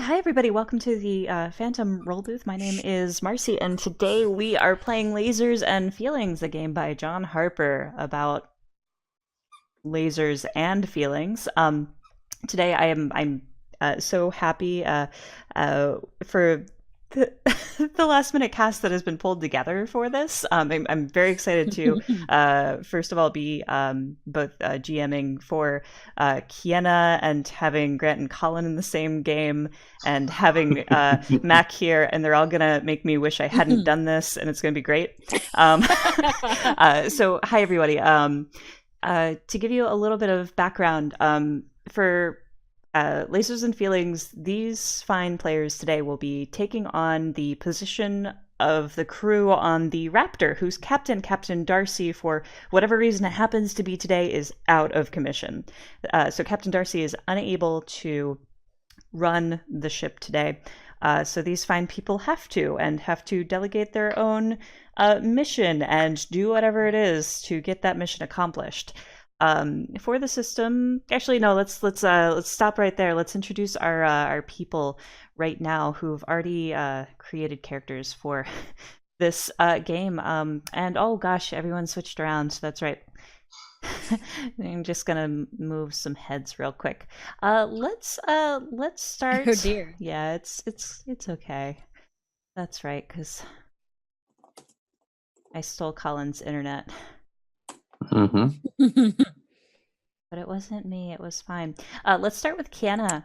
Hi everybody. Welcome to the Phantom Roll Booth. My name is Marcie, and today we are playing Lasers and Feelings, a game by John Harper about lasers and feelings. Today I'm so happy for the, the last minute cast that has been pulled together for this. I'm very excited to first of all be both GMing for Kiena and having Grant and Colin in the same game and having Mac here, and they're all gonna make me wish I hadn't done this, and it's gonna be great. So hi everybody. To give you a little bit of background, for Lasers and Feelings, these fine players today will be taking on the position of the crew on the Raptor, whose Captain Darcy, for whatever reason it happens to be today, is out of commission. So Captain Darcy is unable to run the ship today. So these fine people have to delegate their own mission and do whatever it is to get that mission accomplished. For the system, actually, no. Let's stop right there. Let's introduce our people right now who've already created characters for this game. And oh gosh, everyone switched around. So that's right. I'm just gonna move some heads real quick. Let's start. Oh dear. Yeah, it's okay. That's right, because I stole Colin's internet. Mm-hmm. But it wasn't me. It was fine. Let's start with Kiana.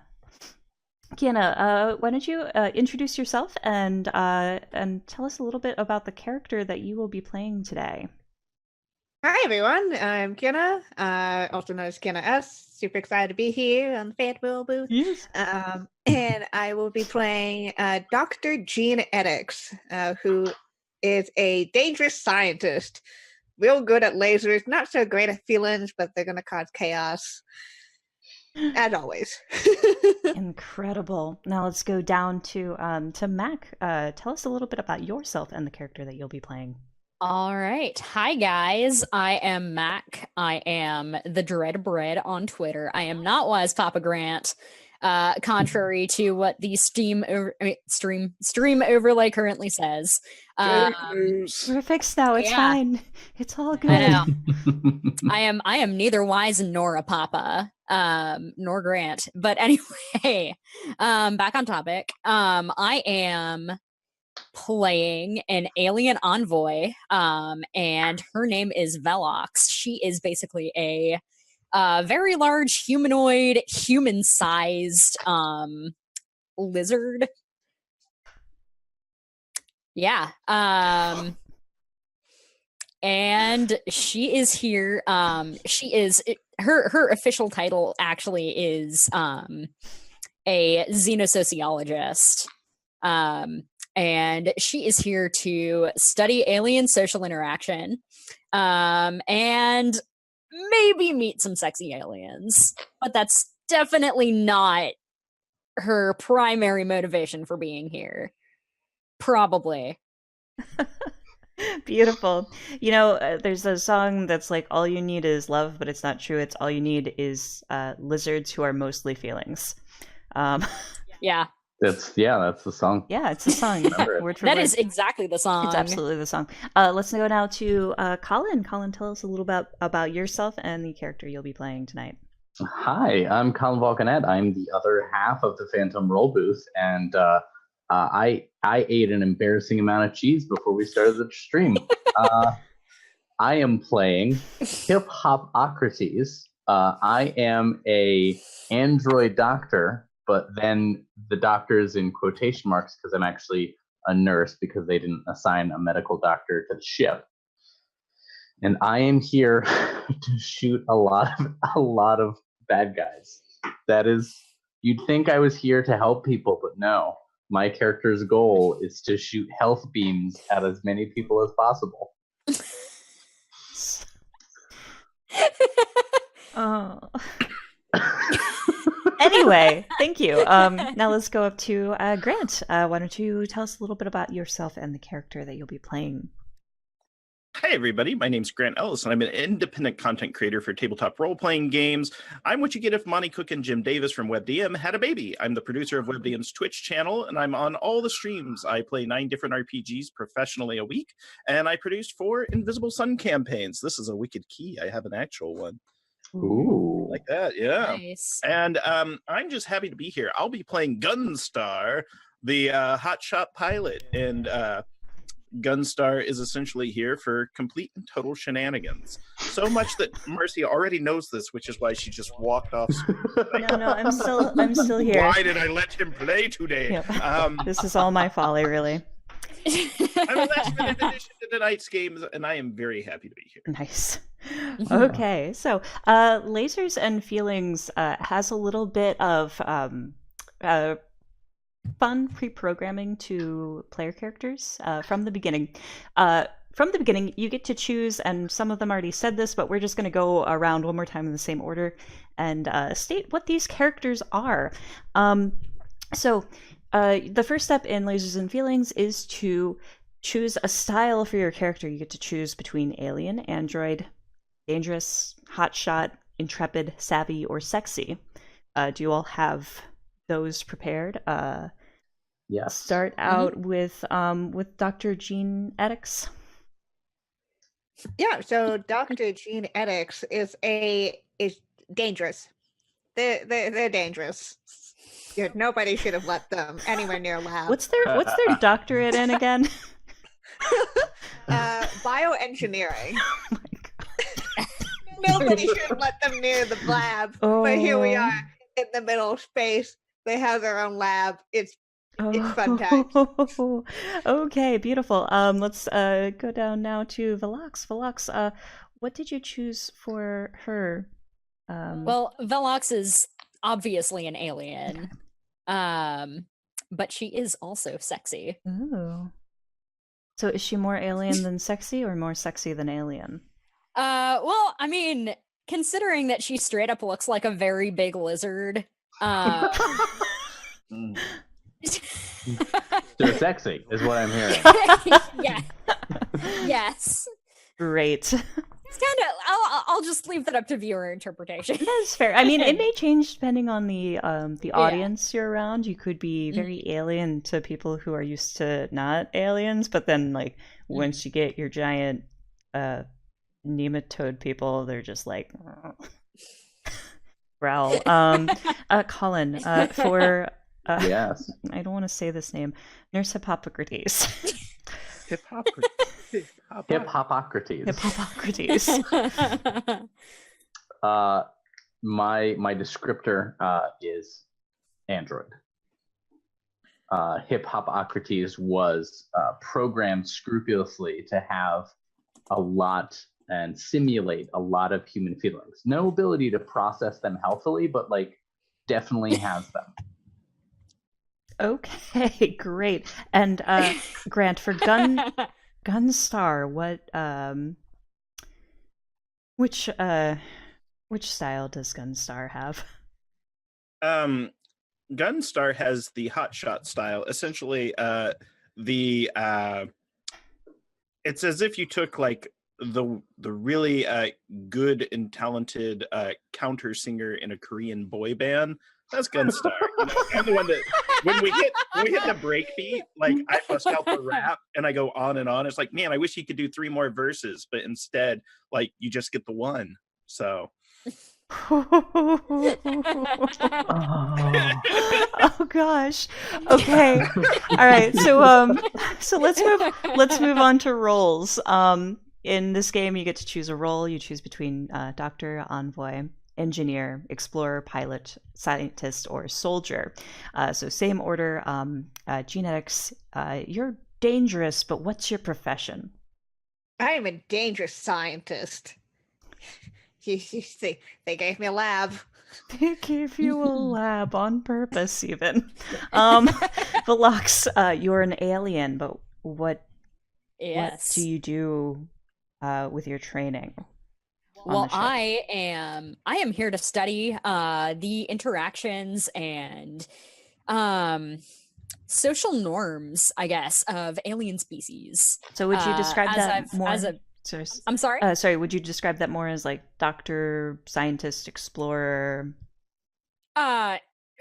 Kiana, why don't you introduce yourself and tell us a little bit about the character that you will be playing today. Hi everyone, I'm Kiana, also known as Kiana S. Super excited to be here on the Phantom Booth. Yes. And I will be playing Dr. Gene Edix, who is a dangerous scientist. Real good at lasers, not so great at feelings, but they're going to cause chaos. As always. Incredible. Now let's go down to Mac. Tell us a little bit about yourself and the character that you'll be playing. All right. Hi, guys. I am Mac. I am the Dread Bread on Twitter. I am not Wise Papa Grant, contrary to what the stream overlay currently says. We're fixed now. It's fine. It's all good. I know. I am neither Wise nor a Papa, nor Grant. But anyway, back on topic. I am playing an alien envoy, and her name is Velox. She is basically a very large humanoid, human-sized lizard. Yeah. And she is here. Her official title actually is a xenosociologist. And she is here to study alien social interaction, and maybe meet some sexy aliens. But that's definitely not her primary motivation for being here. Probably. Beautiful. You know, there's a song that's like, all you need is love, but it's not true. It's all you need is lizards who are mostly feelings. Yeah. That's the song. Yeah, it's the song. Word for That word. is exactly the song. It's absolutely the song. Let's go now to Colin. Colin, tell us a little about yourself and the character you'll be playing tonight. Hi, I'm Colin Volcanet. I'm the other half of the Phantom Roll Booth, and I ate an embarrassing amount of cheese before we started the stream. I am playing Hip Hopocrates. I am a android doctor, but then the doctor is in quotation marks because I'm actually a nurse because they didn't assign a medical doctor to the ship. And I am here to shoot a lot of bad guys. That is, you'd think I was here to help people, but no. My character's goal is to shoot health beams at as many people as possible. Oh. Anyway, thank you. Now let's go up to Grant. Why don't you tell us a little bit about yourself and the character that you'll be playing? Hi, everybody. My name's Grant Ellis, and I'm an independent content creator for tabletop role-playing games. I'm what you get if Monty Cook and Jim Davis from WebDM had a baby. I'm the producer of WebDM's Twitch channel, and I'm on all the streams. I play 9 different RPGs professionally a week, and I produced 4 Invisible Sun campaigns. This is a wicked key. I have an actual one. Ooh. Like that, yeah. Nice. And I'm just happy to be here. I'll be playing Gunstar, the hotshot pilot, and Gunstar is essentially here for complete and total shenanigans. So much that Marsie already knows this, which is why she just walked off. No, I'm still here. Why did I let him play today? Yep. This is all my folly, really. I'm a last-minute addition to tonight's games, and I am very happy to be here. Nice. Okay, so Lasers and Feelings has a little bit of fun pre-programming to player characters from the beginning. From the beginning, you get to choose, and some of them already said this, but we're just going to go around one more time in the same order and state what these characters are. So the first step in Lasers and Feelings is to choose a style for your character. You get to choose between alien, android, dangerous, hotshot, intrepid, savvy, or sexy. Do you all have those prepared? Yes. Start out with Dr. Jean Eddix. Yeah, so Dr. Jean Eddix is dangerous. They're dangerous. Nobody should have let them anywhere near lab. What's their doctorate in again? Bioengineering. Oh my God. Nobody should have let them near the lab. But here we are in the middle of space. They have their own lab. It's fun times. Okay, beautiful. Let's go down now to Velox. Velox, what did you choose for her? Well, Velox is obviously an alien, but she is also sexy. Ooh. So is she more alien than sexy, or more sexy than alien? Well, I mean, considering that she straight up looks like a very big lizard. So sexy is what I'm hearing. Yeah. Yes. Great. It's kind of. I'll just leave that up to viewer interpretation. That's fair. I mean, it may change depending on the audience you're around. You could be very alien to people who are used to not aliens, but then like once you get your giant nematode people, they're just like growl. Colin, for yes. I don't want to say this name. Nurse Hippocrates. Hippocrates. Hippocrates. My descriptor is android. Hippocrates was programmed scrupulously to have a lot and simulate a lot of human feelings. No ability to process them healthily, but like definitely has them. Okay, great. And Grant, for Gunstar, what which style does Gunstar have? Gunstar has the hotshot style. Essentially, it's as if you took like the really good and talented counter singer in a Korean boy band. That's Gunstar. I'm the one that when we hit the break beat, like I bust out the rap and I go on and on. It's like, man, I wish he could do 3 more verses, but instead, like you just get the one. So. Oh gosh. Okay. All right. So let's move on to roles. In this game, you get to choose a role. You choose between doctor, envoy, engineer, explorer, pilot, scientist, or soldier. So same order. Genetics. You're dangerous, but what's your profession? I am a dangerous scientist. They gave me a lab. They gave you a lab on purpose, even. Velox, you're an alien, but what do you do with your training? Well, I am here to study the interactions and social norms, I guess, of alien species. So would you describe that more? So, I'm sorry. sorry. Would you describe that more as like doctor, scientist, explorer?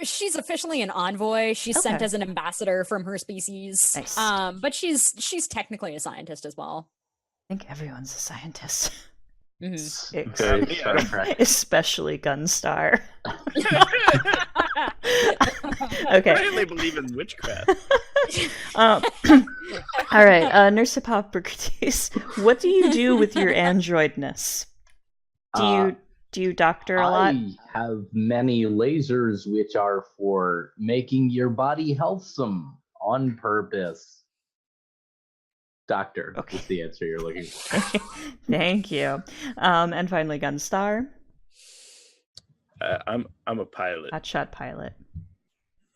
She's officially an envoy. She's sent Okay. as an ambassador from her species. Nice. But she's technically a scientist as well. I think everyone's a scientist. Mhm. Very Star Trek. Especially Gunstar. Okay. Apparently believe in witchcraft. All right, Nurse Hippocrates, what do you do with your androidness? Do you doctor a lot? I have many lasers which are for making your body healthsome on purpose. Doctor Okay. is the answer you're looking for. Thank you. And finally, Gunstar, I'm a pilot. hotshot pilot,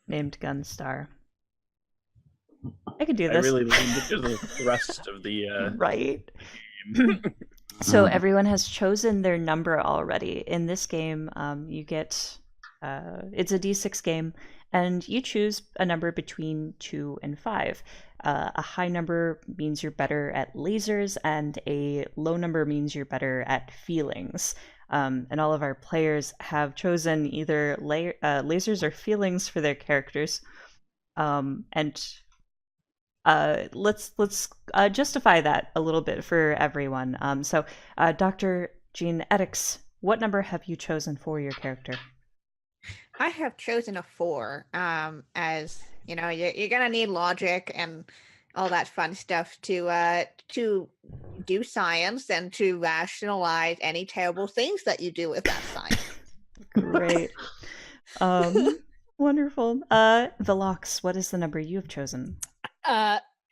named Gunstar. I could do I this. really leaned into the thrust of the Right. game. So everyone has chosen their number already. In this game, you get it's a D6 game, and you choose a number between 2 and 5. A high number means you're better at lasers, and a low number means you're better at feelings. And all of our players have chosen either lasers or feelings for their characters. And let's justify that a little bit for everyone. So, Dr. Jean Edix, what number have you chosen for your character? I have chosen a 4. As you know, you're gonna need logic and all that fun stuff to do science and to rationalize any terrible things that you do with that science. Great. Wonderful. Velox, what is the number you have chosen?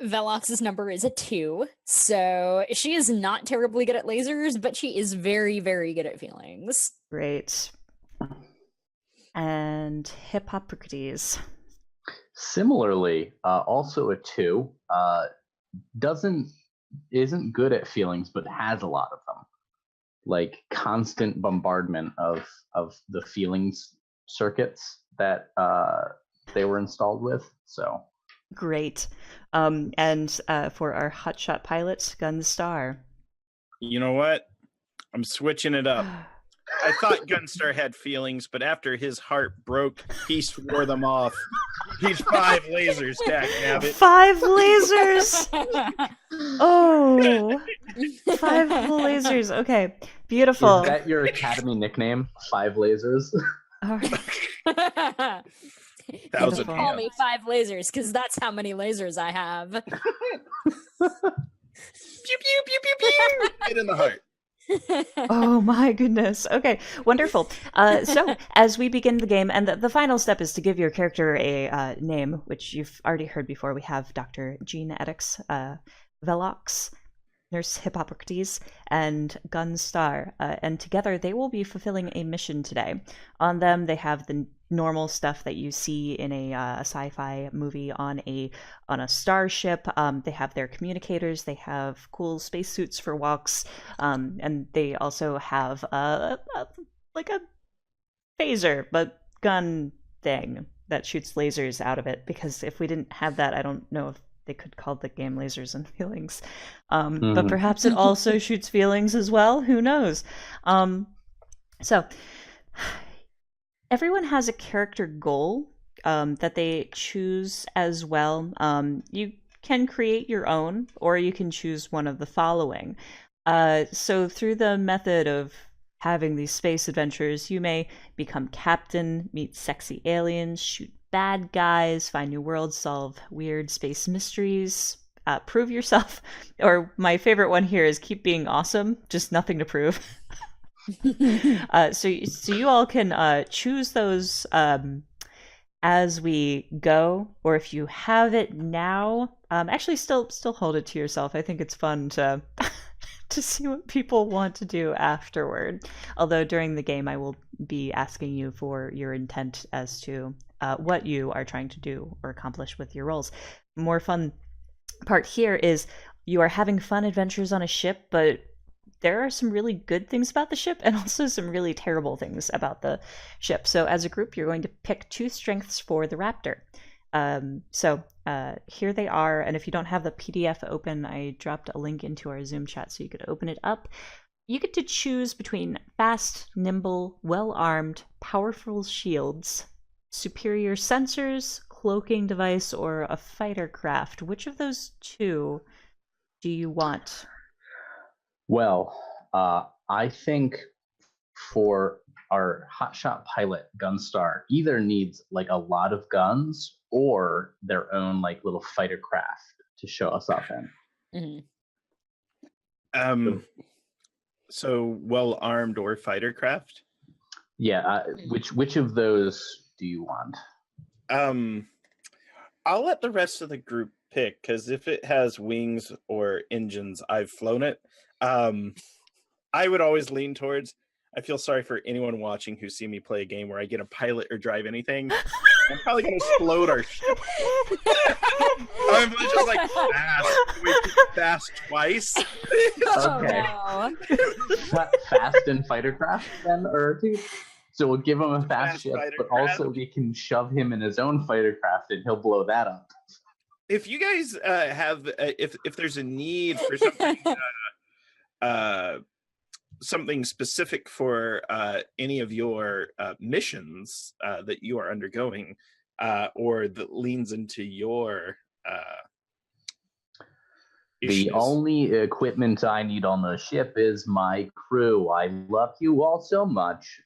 Velox's number is a 2, so she is not terribly good at lasers, but she is very, very good at feelings. Great. And Hippocrates. Similarly, also a 2. Isn't good at feelings, but has a lot of them. Like constant bombardment of the feelings circuits that they were installed with. So Great. And for our hotshot pilot, Gunstar. You know what? I'm switching it up. I thought Gunstar had feelings, but after his heart broke, he swore them off. He's 5 lasers, Nabbit. 5 lasers! Oh, 5 lasers. Okay, beautiful. is that your academy nickname? 5 lasers. All right. Thousand Beautiful. Call me 5 lasers, because that's how many lasers I have. Pew pew pew pew pew. Right in the heart. Oh my goodness. Okay, wonderful. So as we begin the game, and the final step is to give your character a name, which you've already heard before. We have Dr. Jean Edix, Velox, Nurse Hippocrates, and Gunstar. And together they will be fulfilling a mission today. On them, they have the normal stuff that you see in a sci-fi movie on a starship. They have their communicators. They have cool spacesuits for walks, and they also have like a phaser, but gun thing that shoots lasers out of it. Because if we didn't have that, I don't know if they could call the game Lasers and Feelings. But perhaps it also shoots feelings as well. Who knows? So everyone has a character goal that they choose as well. You can create your own, or you can choose one of the following. So through the method of having these space adventures, you may become captain, meet sexy aliens, shoot bad guys, find new worlds, solve weird space mysteries, prove yourself, or my favorite one here is keep being awesome, just nothing to prove. So you all can choose those as we go, or if you have it now, actually still hold it to yourself. I think it's fun to to see what people want to do afterward. Although during the game, I will be asking you for your intent as to what you are trying to do or accomplish with your roles. More fun part here is you are having fun adventures on a ship, but there are some really good things about the ship and also some really terrible things about the ship. So as a group, you're going to pick 2 strengths for the Raptor. So here they are, and if you don't have the PDF open, I dropped a link into our Zoom chat so you could open it up. You get to choose between fast, nimble, well-armed, powerful shields, superior sensors, cloaking device, or a fighter craft. Which of those two do you want? Well, I think for our hotshot pilot Gunstar either needs like a lot of guns or their own like little fighter craft to show us off in. So well armed or fighter craft? Yeah. Which of those do you want? I'll let the rest of the group pick, because if it has wings or engines, I've flown it. I would always lean towards, I feel sorry for anyone watching who see me play a game where I get a pilot or drive anything. I'm probably going to explode our ship. I'm just like, fast twice. Okay. Oh, no. Fast and fighter craft then, or so we'll give him a fast ship, but craft. also we can shove him in his own fighter craft and he'll blow that up. If you guys have, if there's a need for something, something specific for any of your missions that you are undergoing, or that leans into your issues. The only equipment I need on the ship is my crew. I love you all so much.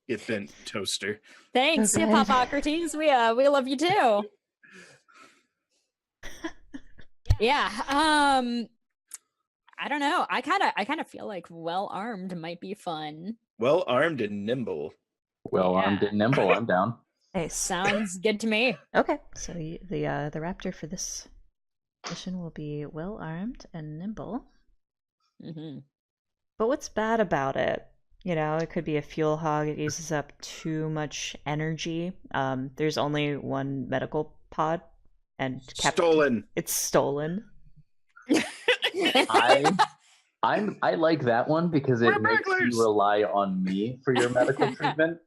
Get bent, toaster. Thanks, Okay. Hippocrates. We love you too. Yeah. I don't know. I kind of feel like well armed might be fun. Well armed and nimble. Well, Yeah. I'm nimble. I'm down. Nice. Sounds good to me. Okay, so the raptor for this mission will be well armed and nimble. Mm-hmm. But what's bad about it? You know, it could be a fuel hog. It uses up too much energy. There's only one medical pod, and Stolen. It's stolen. I like that one because it We're makes burglars. you rely on me for your medical treatment.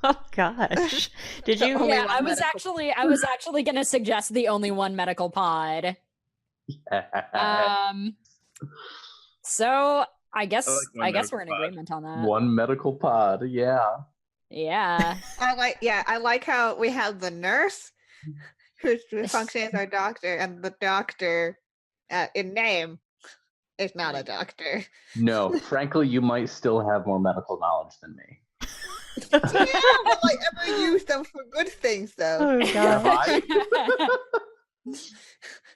Oh gosh! Did The you? only Yeah, one I was medical- actually gonna suggest the only one medical pod. So I guess I like one we're in medical pod. agreement on that. One medical pod, yeah. Yeah. I like how we have the nurse who functions as our doctor, and the doctor in name is not a doctor. No, frankly, you might still have more medical knowledge than me. Yeah, but I ever use them for good things though. Oh Have gosh! I?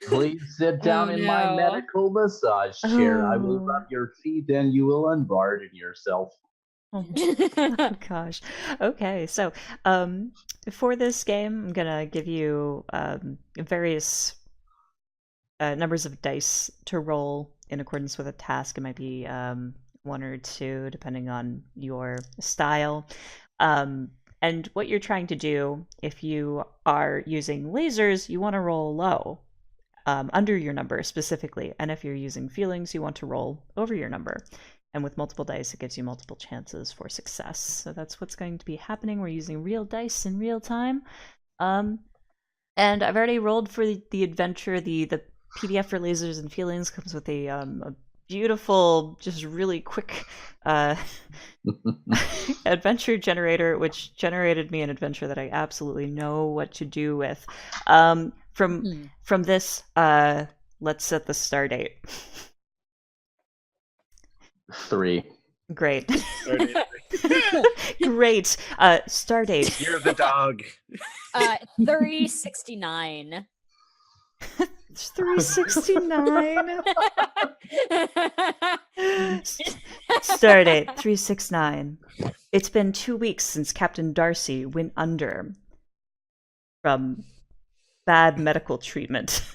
Please sit down Oh, in my no. medical massage chair. I will Oh. rub your feet and you will unburden yourself. Oh gosh. Okay, so for this game, I'm gonna give you various numbers of dice to roll in accordance with a task. It might be one or two, depending on your style. And what you're trying to do, if you are using lasers, you want to roll low, under your number specifically. And if you're using feelings, you want to roll over your number. And with multiple dice, it gives you multiple chances for success. So that's what's going to be happening. We're using real dice in real time. And I've already rolled for the adventure. The PDF for Lasers and Feelings comes with a beautiful, just really quick adventure generator, which generated me an adventure that I absolutely know what to do with. From this, let's set the star date. 3. Great. Sorry. Great. Star date. You're the dog. 369. It's 369. Star date 369. It's been 2 weeks since Captain Darcy went under from bad medical treatment.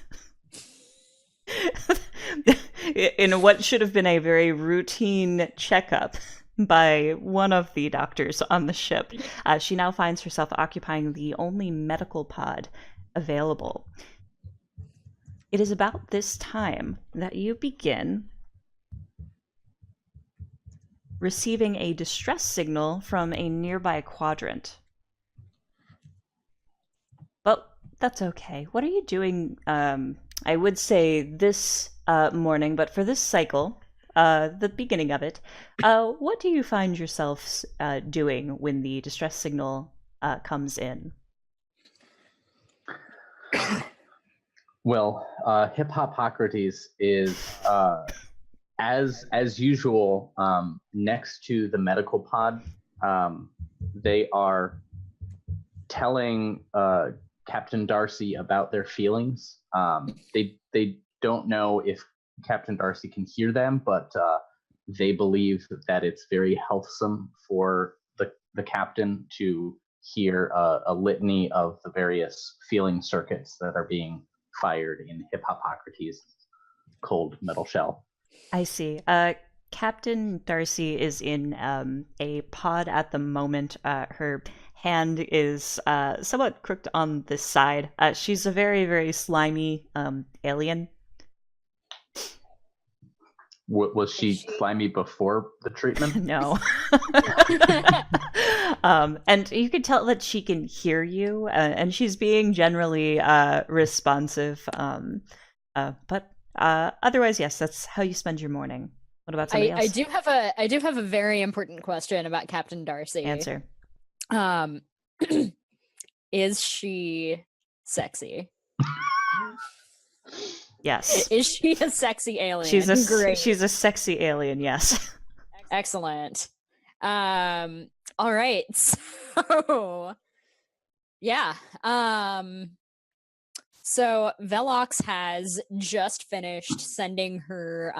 In what should have been a very routine checkup by one of the doctors on the ship, she now finds herself occupying the only medical pod available. It is about this time that you begin receiving a distress signal from a nearby quadrant. That's okay. What are you doing? I would say this morning, but for this cycle, the beginning of it, what do you find yourselves doing when the distress signal comes in? Well, Hip Hopocrates is as usual next to the medical pod. They are telling Captain Darcy about their feelings. They don't know if Captain Darcy can hear them, but they believe that it's very healthsome for the captain to hear a litany of the various feeling circuits that are being fired in Hip Hopocrates' cold metal shell. I see. Captain Darcy is in a pod at the moment. Her hand is somewhat crooked on this side. She's a very, very slimy alien. Was she slimy before the treatment? No. And you can tell that she can hear you, and she's being generally responsive. But otherwise, yes, that's how you spend your morning. What about somebody else? I do have a very important question about Captain Darcy. Answer. Is she sexy? Yes. Is she a sexy alien? She's a sexy alien, yes. Excellent. All right. So yeah. So Velox has just finished sending her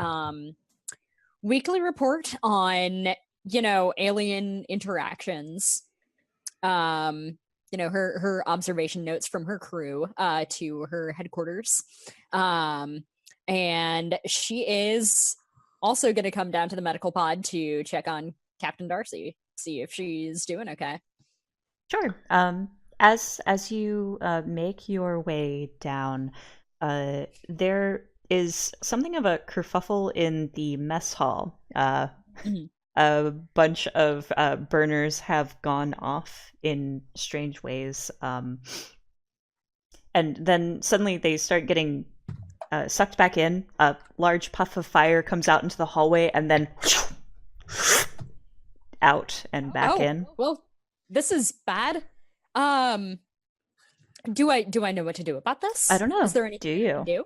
weekly report on, alien interactions. Her observation notes from her crew to her headquarters. And she is also going to come down to the medical pod to check on Captain Darcy, see if she's doing okay. Sure. As you make your way down, there is something of a kerfuffle in the mess hall. A bunch of burners have gone off in strange ways, and then suddenly they start getting sucked back in. A large puff of fire comes out into the hallway, and then out and back in. Well, this is bad. Do I know what to do about this? I don't know. Is there anything do you? I can do?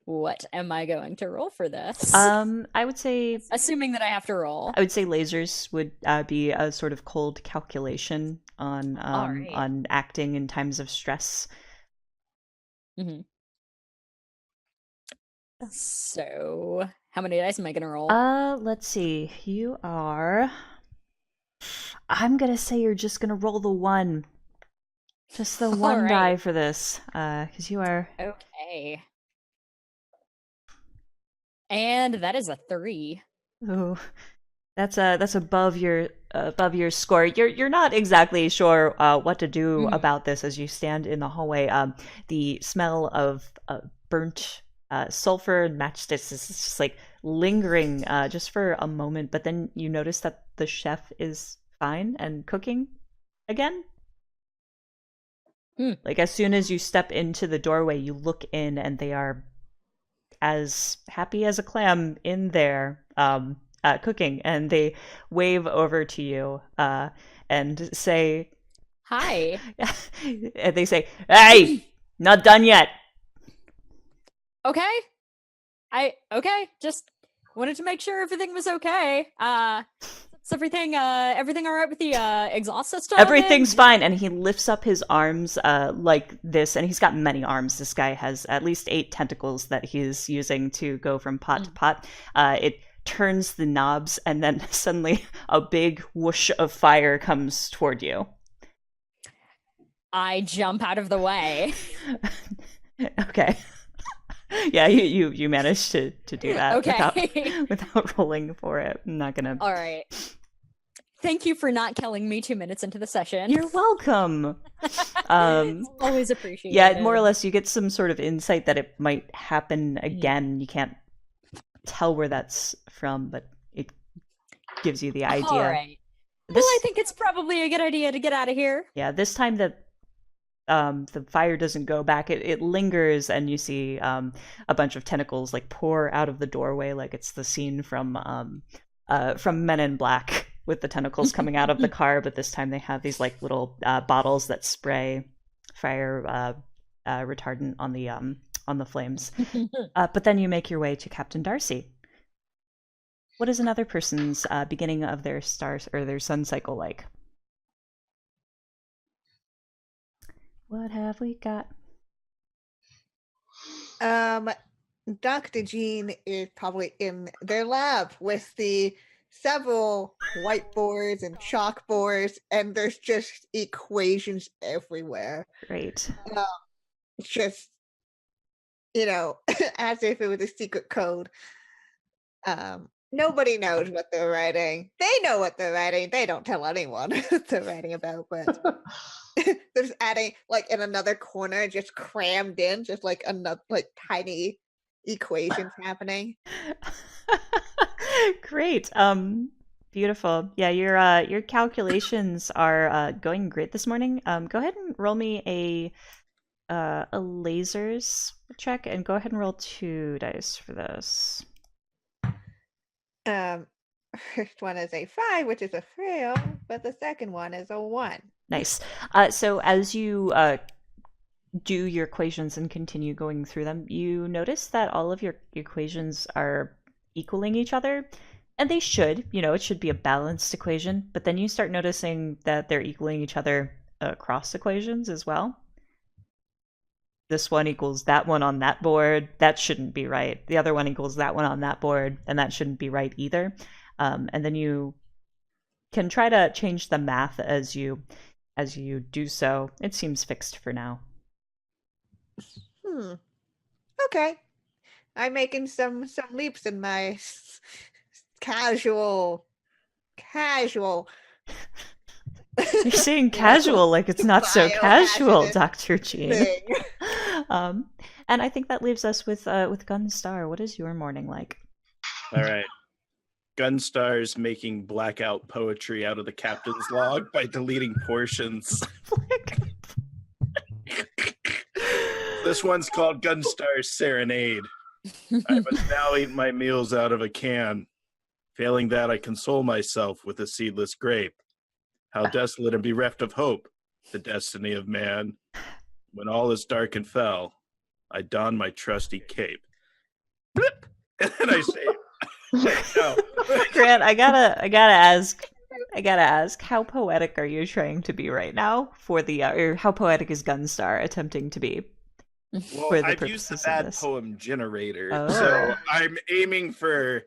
What am I going to roll for this? I would say, assuming that I have to roll. I would say lasers would be a sort of cold calculation on right. on acting in times of stress. Mm-hmm. So, how many dice am I going to roll? Let's see. You are. I'm gonna say you're just gonna roll the one. Just the one die for this, because you are. Okay. And that is a 3. Ooh, that's above your score. You're not exactly sure what to do about this as you stand in the hallway. The smell of burnt sulfur and matchsticks is just like lingering just for a moment, but then you notice that the chef is fine and cooking again. Like as soon as you step into the doorway, you look in and they are as happy as a clam in there cooking, and they wave over to you and say hi. And they say, "Hey, not done yet." Okay. Just wanted to make sure everything was okay. Is everything all right with the exhaust system? Everything's fine. And he lifts up his arms like this, and he's got many arms. This guy has at least 8 tentacles that he's using to go from pot to pot. It turns the knobs, and then suddenly a big whoosh of fire comes toward you. I jump out of the way. Okay. Yeah, you managed to do that okay. without rolling for it. I'm not gonna. All right. Thank you for not killing me 2 minutes into the session. You're welcome. Always appreciated. Yeah, more or less, you get some sort of insight that it might happen again. You can't tell where that's from, but it gives you the idea. All right. Well, I think it's probably a good idea to get out of here. Yeah, this time the fire doesn't go back. It lingers, and you see a bunch of tentacles like pour out of the doorway, like it's the scene from Men in Black with the tentacles coming out of the car. But this time they have these like little bottles that spray fire retardant on the flames. But then you make your way to Captain Darcy. What is another person's beginning of their star or their sun cycle like? What have we got? Dr. Jean is probably in their lab with the several whiteboards and chalkboards, and there's just equations everywhere. Great. It's just, as if it was a secret code. Nobody knows what they're writing. They know what they're writing. They don't tell anyone what they're writing about, but there's adding like in another corner, just crammed in, just like another like tiny equations happening. Great. Beautiful. Yeah, your calculations are going great this morning. Go ahead and roll me a lasers check, and go ahead and roll 2 dice for this. First one is a 5, which is a fail, but the second one is a 1. Nice. So as you do your equations and continue going through them, you notice that all of your equations are equaling each other, and they should. It should be a balanced equation, but then you start noticing that they're equaling each other across equations as well. This one equals that one on that board. That shouldn't be right. The other one equals that one on that board, and that shouldn't be right either. And then you can try to change the math as you do so. It seems fixed for now. Okay. I'm making some leaps in my casual. You're saying casual like it's not so casual, Dr. Jean. And I think that leaves us with Gunstar. What is your morning like? All right. Gunstar's making blackout poetry out of the captain's log by deleting portions. This one's called Gunstar's Serenade. I must now eat my meals out of a can. Failing that, I console myself with a seedless grape. How desolate and bereft of hope, the destiny of man. When all is dark and fell, I don my trusty cape. Blip! And then I say, no. Grant, I gotta ask, how poetic are you trying to be right now for the, or how poetic is Gunstar attempting to be? Well, I've used the bad poem generator, so I'm aiming for.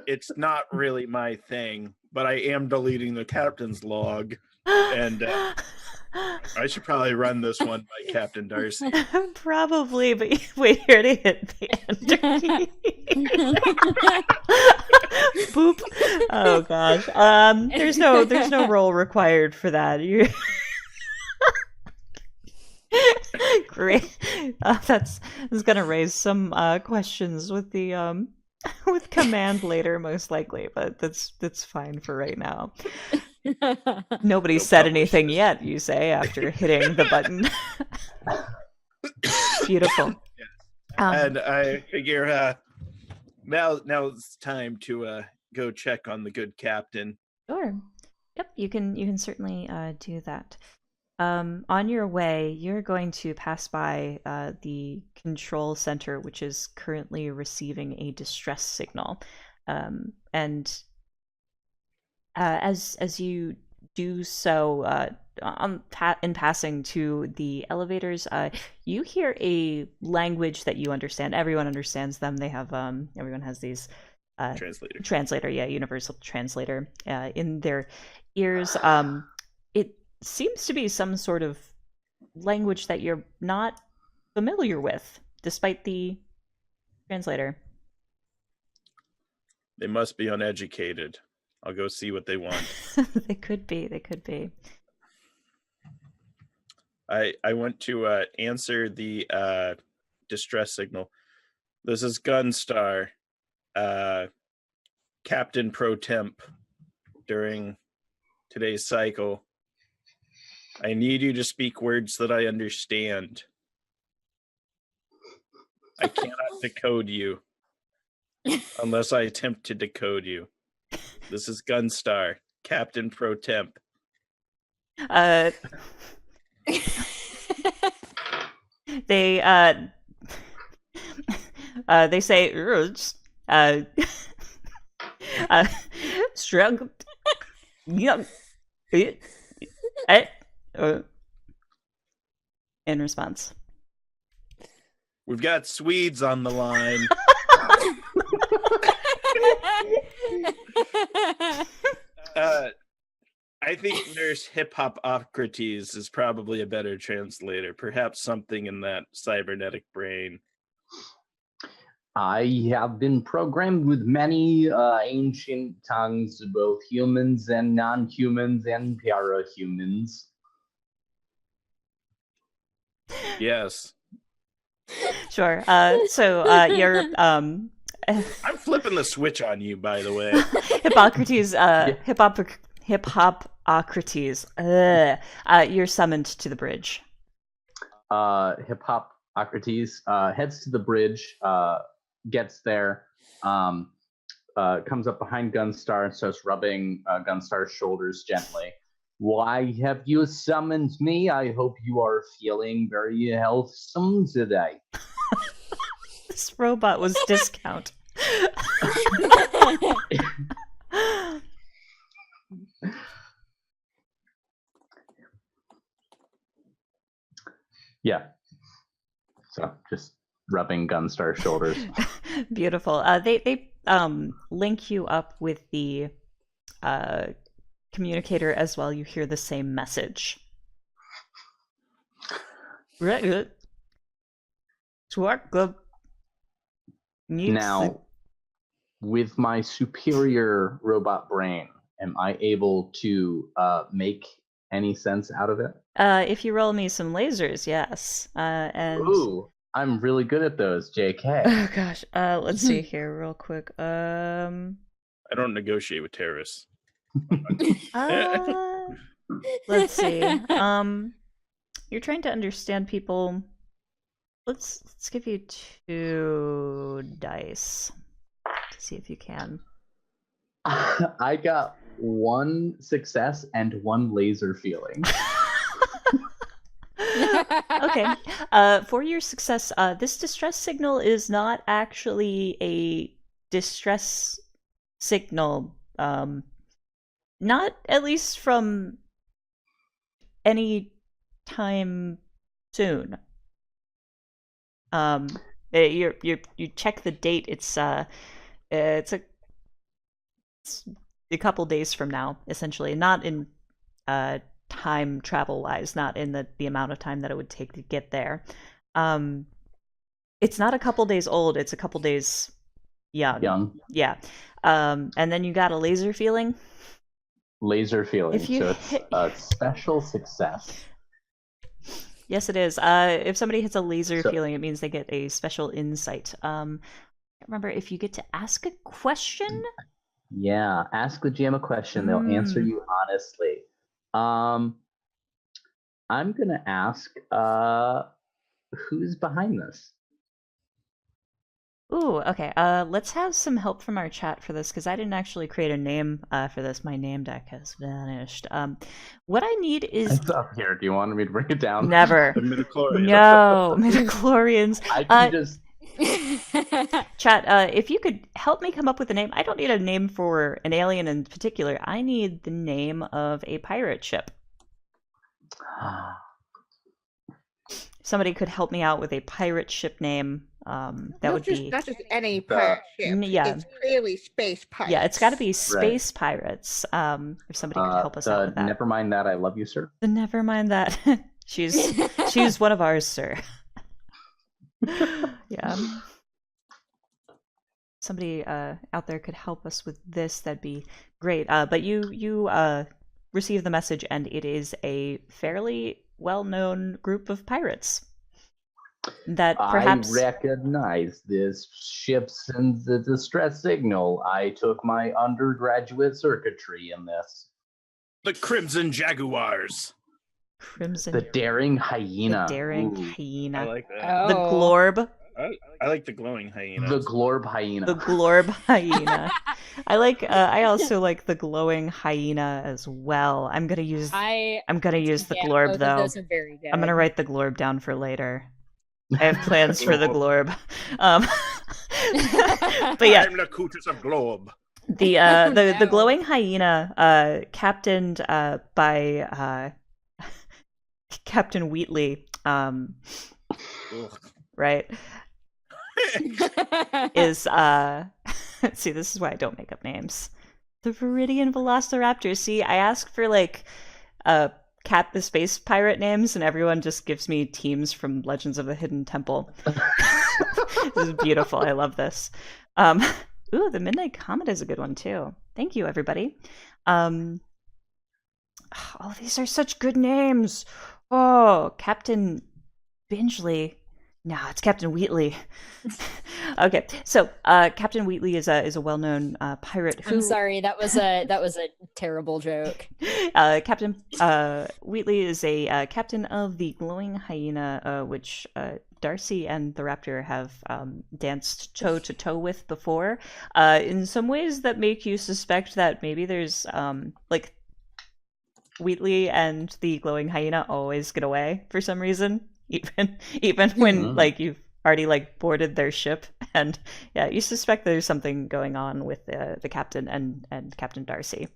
It's not really my thing, but I am deleting the captain's log, and I should probably run this one by Captain Darcy. Probably, but wait here to hit the enter key. Boop. Oh gosh. There's no roll required for that. Great. That's gonna raise some questions with the with command later, most likely, but that's fine for right now. Nobody said anything yet, you say, after hitting the button. Beautiful. Yes. And I figure now it's time to go check on the good captain. Sure. Yep, you can certainly do that. On your way, you're going to pass by the control center, which is currently receiving a distress signal. And as you do so, in passing to the elevators, you hear a language that you understand. Everyone understands them. They have everyone has these translator, universal translator in their ears. It seems to be some sort of language that you're not familiar with, despite the translator. They must be uneducated. I'll go see what they want. They could be. I want to answer the distress signal. This is Gunstar, Captain Pro Temp during today's cycle. I need you to speak words that I understand. I cannot decode you unless I attempt to decode you. This is Gunstar, Captain Pro Temp. Uh, they say struggle. Yeah. In response. We've got Swedes on the line. I think Nurse Hip Hopocrates is probably a better translator. Perhaps something in that cybernetic brain. I have been programmed with many ancient tongues, both humans and non-humans and para-humans. Yes. Sure. So you're I'm flipping the switch on you, by the way. Hippocrates. Hippocrates. You're summoned to the bridge. Hippocrates heads to the bridge, gets there, comes up behind Gunstar and starts rubbing Gunstar's shoulders gently. Why have you summoned me? I hope you are feeling very healthsome today. This robot was discount. Yeah. So just rubbing Gunstar's shoulders. Beautiful. They link you up with the communicator as well. You hear the same message. Now, with my superior robot brain, am I able to make any sense out of it? If you roll me some lasers, yes. And ooh, I'm really good at those, JK. Oh gosh. Let's see here real quick. I don't negotiate with terrorists. Let's see. You're trying to understand people. Let's give you 2 dice to see if you can. I got 1 success and 1 laser feeling. Okay. For your success, this distress signal is not actually a distress signal. Not at least from any time soon. You check the date. It's a couple days from now, essentially. Not in time travel wise, not in the amount of time that it would take to get there. It's not a couple days old. It's a couple days young. Yeah. And then you got a laser feeling. Laser feeling. So it's a special success. Yes, it is. If somebody hits a laser feeling, it means they get a special insight. I can't remember if you get to ask a question. Yeah, ask the GM a question. They'll answer you honestly. I'm gonna ask, who's behind this? Ooh, okay. Let's have some help from our chat for this, because I didn't actually create a name for this. My name deck has vanished. What I need is... It's up here. Do you want me to bring it down? Never. The midichlorians. No, midichlorians. I can just... Chat, if you could help me come up with a name. I don't need a name for an alien in particular. I need the name of a pirate ship. Somebody could help me out with a pirate ship name. That would be not just any pirate ship. Yeah, it's clearly space pirates. Yeah, it's got to be space pirates. If somebody could help us out with that. Never mind that. I love you, sir. Never mind that. she's one of ours, sir. Yeah. Somebody out there could help us with this. That'd be great. But you receive the message, and it is a fairly well-known group of pirates that perhaps... I recognize this ship's in the distress signal. I took my undergraduate circuitry in this. The Crimson Jaguars. Crimson. The daring hyena. The daring Ooh. hyena. I like that. The glorb. I like the glowing hyena. The glorb hyena. The glorb hyena. I like. I also like the glowing hyena as well. I'm gonna use the glorb both though. Of those are very good. I'm gonna write the glorb down for later. I have plans for the glorb. But yeah, I'm the Cootus of Globe. The glowing hyena, captained by Captain Wheatley, right? Is see, this is why I don't make up names. The Viridian Velociraptor. See, I ask for like Cat the Space Pirate names, and everyone just gives me teams from Legends of the Hidden Temple. This is beautiful. I love this. Ooh, the Midnight Comet is a good one too. Thank you, everybody. Oh, these are such good names. Oh, Captain Bingley. No, it's Captain Wheatley. Okay, so Captain Wheatley is a well-known pirate. I'm sorry, that was a terrible joke. Captain Wheatley is a captain of the glowing hyena, which Darcy and the Raptor have danced toe to toe with before. In some ways that make you suspect that maybe there's like Wheatley and the glowing hyena always get away for some reason. Even when like you've already like boarded their ship, and yeah, you suspect there's something going on with the captain and Captain Darcy.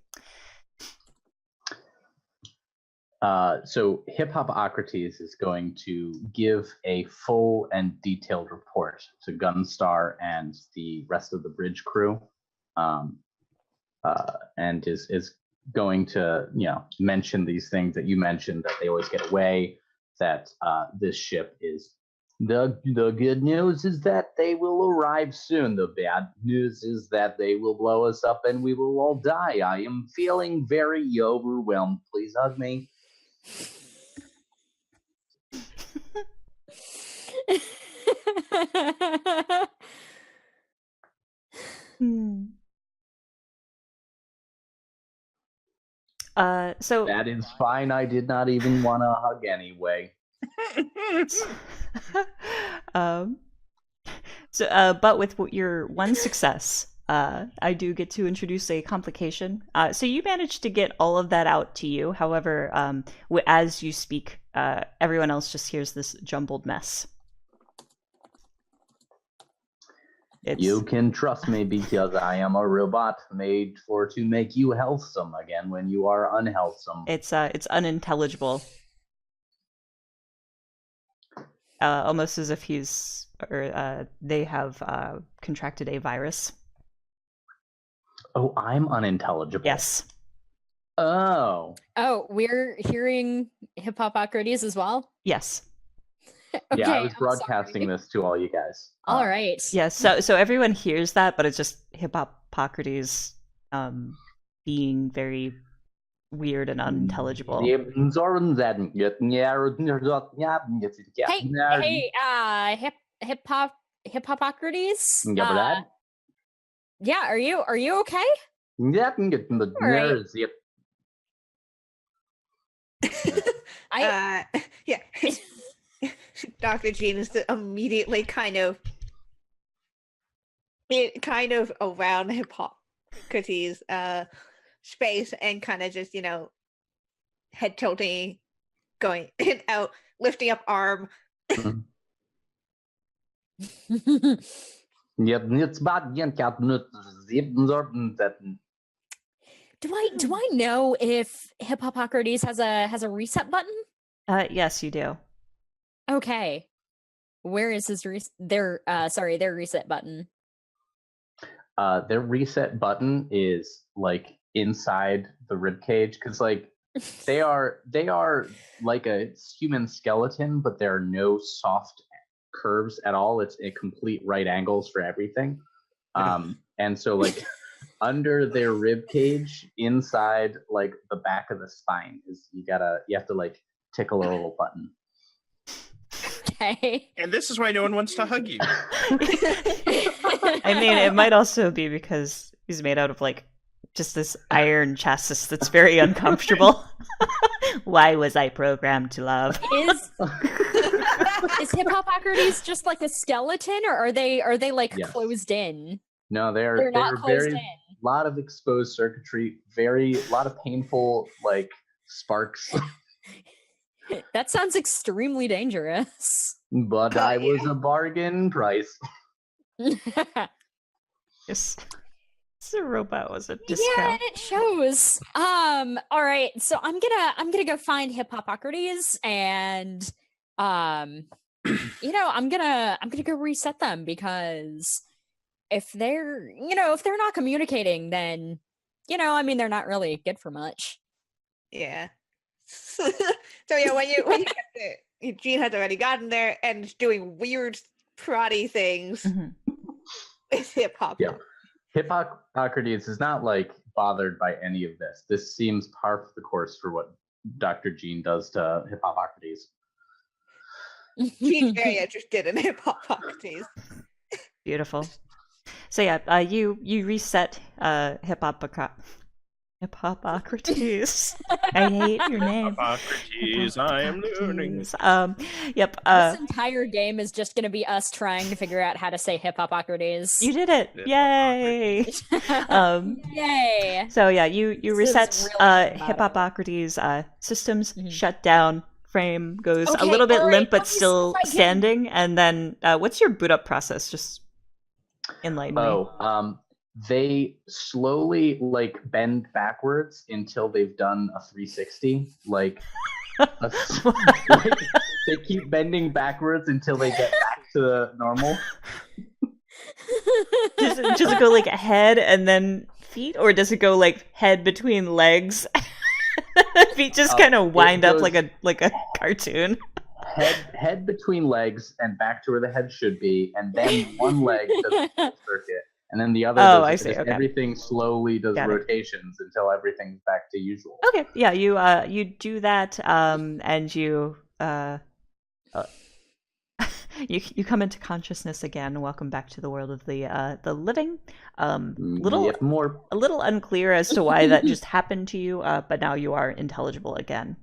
So Hip Hopocrates is going to give a full and detailed report to Gunstar and the rest of the bridge crew, and is going to mention these things that you mentioned, that they always get away. That this ship is the good news is that they will arrive soon. The bad news is that they will blow us up and we will all die. I am feeling very overwhelmed. Please hug me. So that is fine. I did not even want to hug anyway. But with your one success, I do get to introduce a complication. So you managed to get all of that out to you. However, as you speak, everyone else just hears this jumbled mess. You can trust me because I am a robot made to make you healthsome again when you are unhealthsome. It's unintelligible. Almost as if they have contracted a virus. Oh, I'm unintelligible. Yes. Oh, we're hearing Hip Hopocrates as well? Yes. Okay, yeah, I was broadcasting this to all you guys. All right. Yes, so everyone hears that, but it's just Hip Hopocrates being very weird and unintelligible. Hey, Hip Hopocrates? Yeah, are you okay? Yeah. Dr. Jean is immediately kind of around Hippocrates' space and kind of just, head tilting, going in and out, lifting up arm. Do I know if Hip Hopocrates has a reset button? Yes, you do. Okay. Where is their reset button? Their reset button is like inside the rib cage, because like they are like a human skeleton, but there are no soft curves at all. It's a complete right angles for everything. And so like under their rib cage, inside like the back of the spine, is you have to like tickle a little button. Okay. And this is why no one wants to hug you. I mean, it might also be because he's made out of like just this iron chassis that's very uncomfortable. Why was I programmed to love? Is Hippopocrates just like a skeleton, or are they like Yes. closed in? No, They're not closed very in. lot of exposed circuitry, lot of painful like sparks. That sounds extremely dangerous. But Oh, I was a bargain price. Yes. This robot was a Yeah, discount. and it shows. All right, so I'm gonna go find Hippopocrates, and I'm gonna go reset them, because if they're not communicating, then they're not really good for much. Yeah. So yeah, when you get there, Jean has already gotten there and is doing weird proddy things Mhm. with hip hop. Yeah. Hippocrates is not like bothered by any of this. This seems par for the course for what Dr. Jean does to Hippocrates. Jean's very interested in hip Hippocrates. Beautiful. So yeah, you reset Hippocrates. I hate your name. Hippocrates, I am learning. Yep. This entire game is just gonna be us trying to figure out how to say Hippopocrates. You did it! Yay! Yay! So yeah, you This reset is really dramatic. Hippocrates systems, Mhm. shut down. Frame goes a Okay, little bit all right, limp, but let me see still if I can- standing. And then, what's your boot up process? Just enlighten me. They slowly like bend backwards until they've done a 360. Like they keep bending backwards until they get back to normal. Does it go like head and then feet, or does it go like head between legs? Feet just kind of wind up goes- like a cartoon. Head between legs and back to where the head should be, and then one leg does a full circuit, and then the other Oh, does I see, just okay. everything slowly does Got it. rotations until everything's back to usual. Okay, yeah, you do that, and you you come into consciousness again. Welcome back to the world of the living. Yep, more A little unclear as to why that just happened to you, but now you are intelligible again.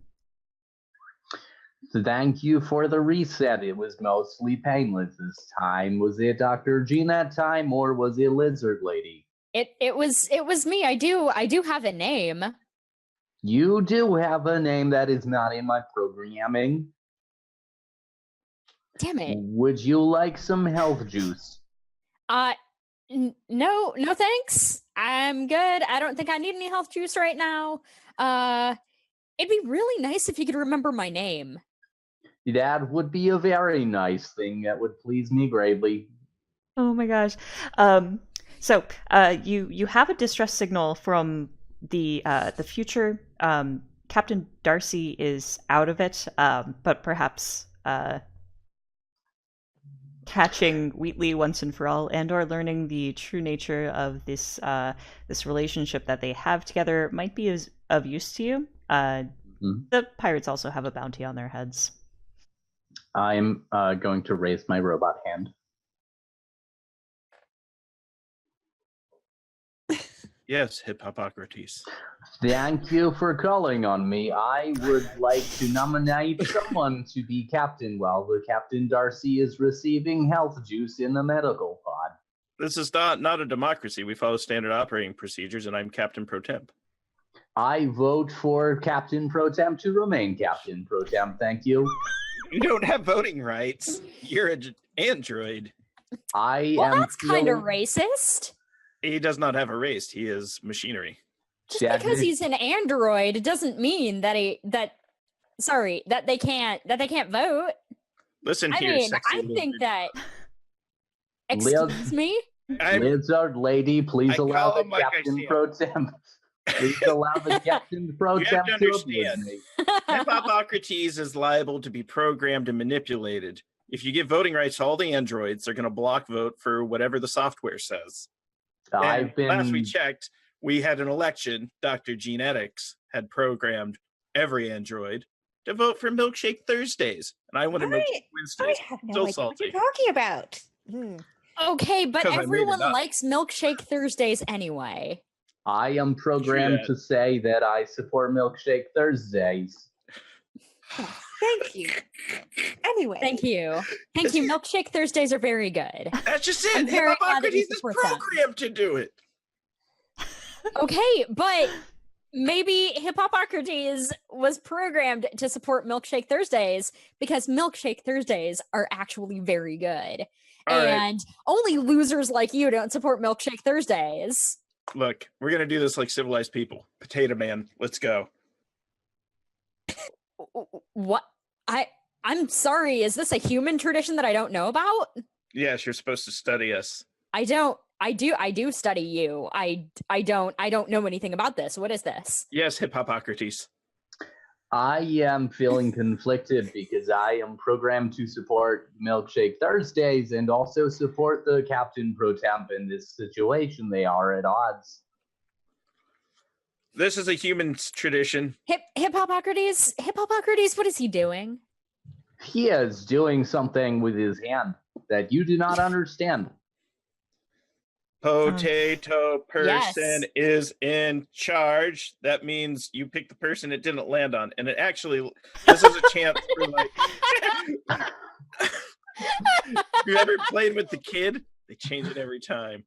Thank you for the reset. It was mostly painless this time. Was it Dr. Jean that time, or was it Lizard Lady? It was me. I do have a name. You do have a name that is not in my programming. Damn it. Would you like some health juice? No thanks. I'm good. I don't think I need any health juice right now. It'd be really nice if you could remember my name. That would be a very nice thing. That would please me greatly. Oh my gosh. So you have a distress signal from the future. Captain Darcy is out of it, but perhaps catching Wheatley once and for all, and or learning the true nature of this this relationship that they have together might be of use to you. The pirates also have a bounty on their heads. I'm going to raise my robot hand. Yes, Hippocrates. Thank you for calling on me. I would like to nominate someone to be captain while the Captain Darcy is receiving health juice in the medical pod. This is not a democracy. We follow standard operating procedures, and I'm Captain Pro Temp. I vote for Captain Pro Temp to remain Captain Pro Temp. Thank you. You don't have voting rights. You're an android. That's kind of racist. He does not have a race. He is machinery. Just because he's an android, it doesn't mean that they can't vote. Listen I here, mean, sexy I think lizard. that. Excuse me. Lizard lady, please I allow call the him like I Captain see him. Pro Temp. Please allow the Captain Pro You have Temp to to abuse understand. me. Hippocrates is liable to be programmed and manipulated. If you give voting rights to all the androids, they're going to block vote for whatever the software says. And last we checked, we had an election. Dr. Genetics had programmed every android to vote for Milkshake Thursdays, and I wanted Milkshake I Wednesdays. have no So idea what salty. you're talking about. Okay, but 'Cause I made it everyone up. likes Milkshake Thursdays anyway. I am programmed to say that I support Milkshake Thursdays. Thank you. Anyway. Thank you. Milkshake Thursdays are very good. That's just I'm it. very glad that you Hippocrates is support them. programmed to do it. Okay, but maybe Hippocrates was programmed to support Milkshake Thursdays because Milkshake Thursdays are actually very good. All right. And only losers like you don't support Milkshake Thursdays. Look, we're gonna do this like civilized people. Potato Man, let's go. What? I'm sorry, is this a human tradition that I don't know about? Yes, you're supposed to study us. I do study you. I don't know anything about this. What is this? Yes, Hippocrates. I am feeling conflicted because I am programmed to support Milkshake Thursdays and also support the Captain Pro Temp in this situation. They are at odds. This is a human tradition. Hippocrates, what is he doing? He is doing something with his hand that you do not understand. Potato person Yes. is in charge. That means you pick the person it didn't land on. And it actually, this is a chance for like, you ever played with the kid? They change it every time.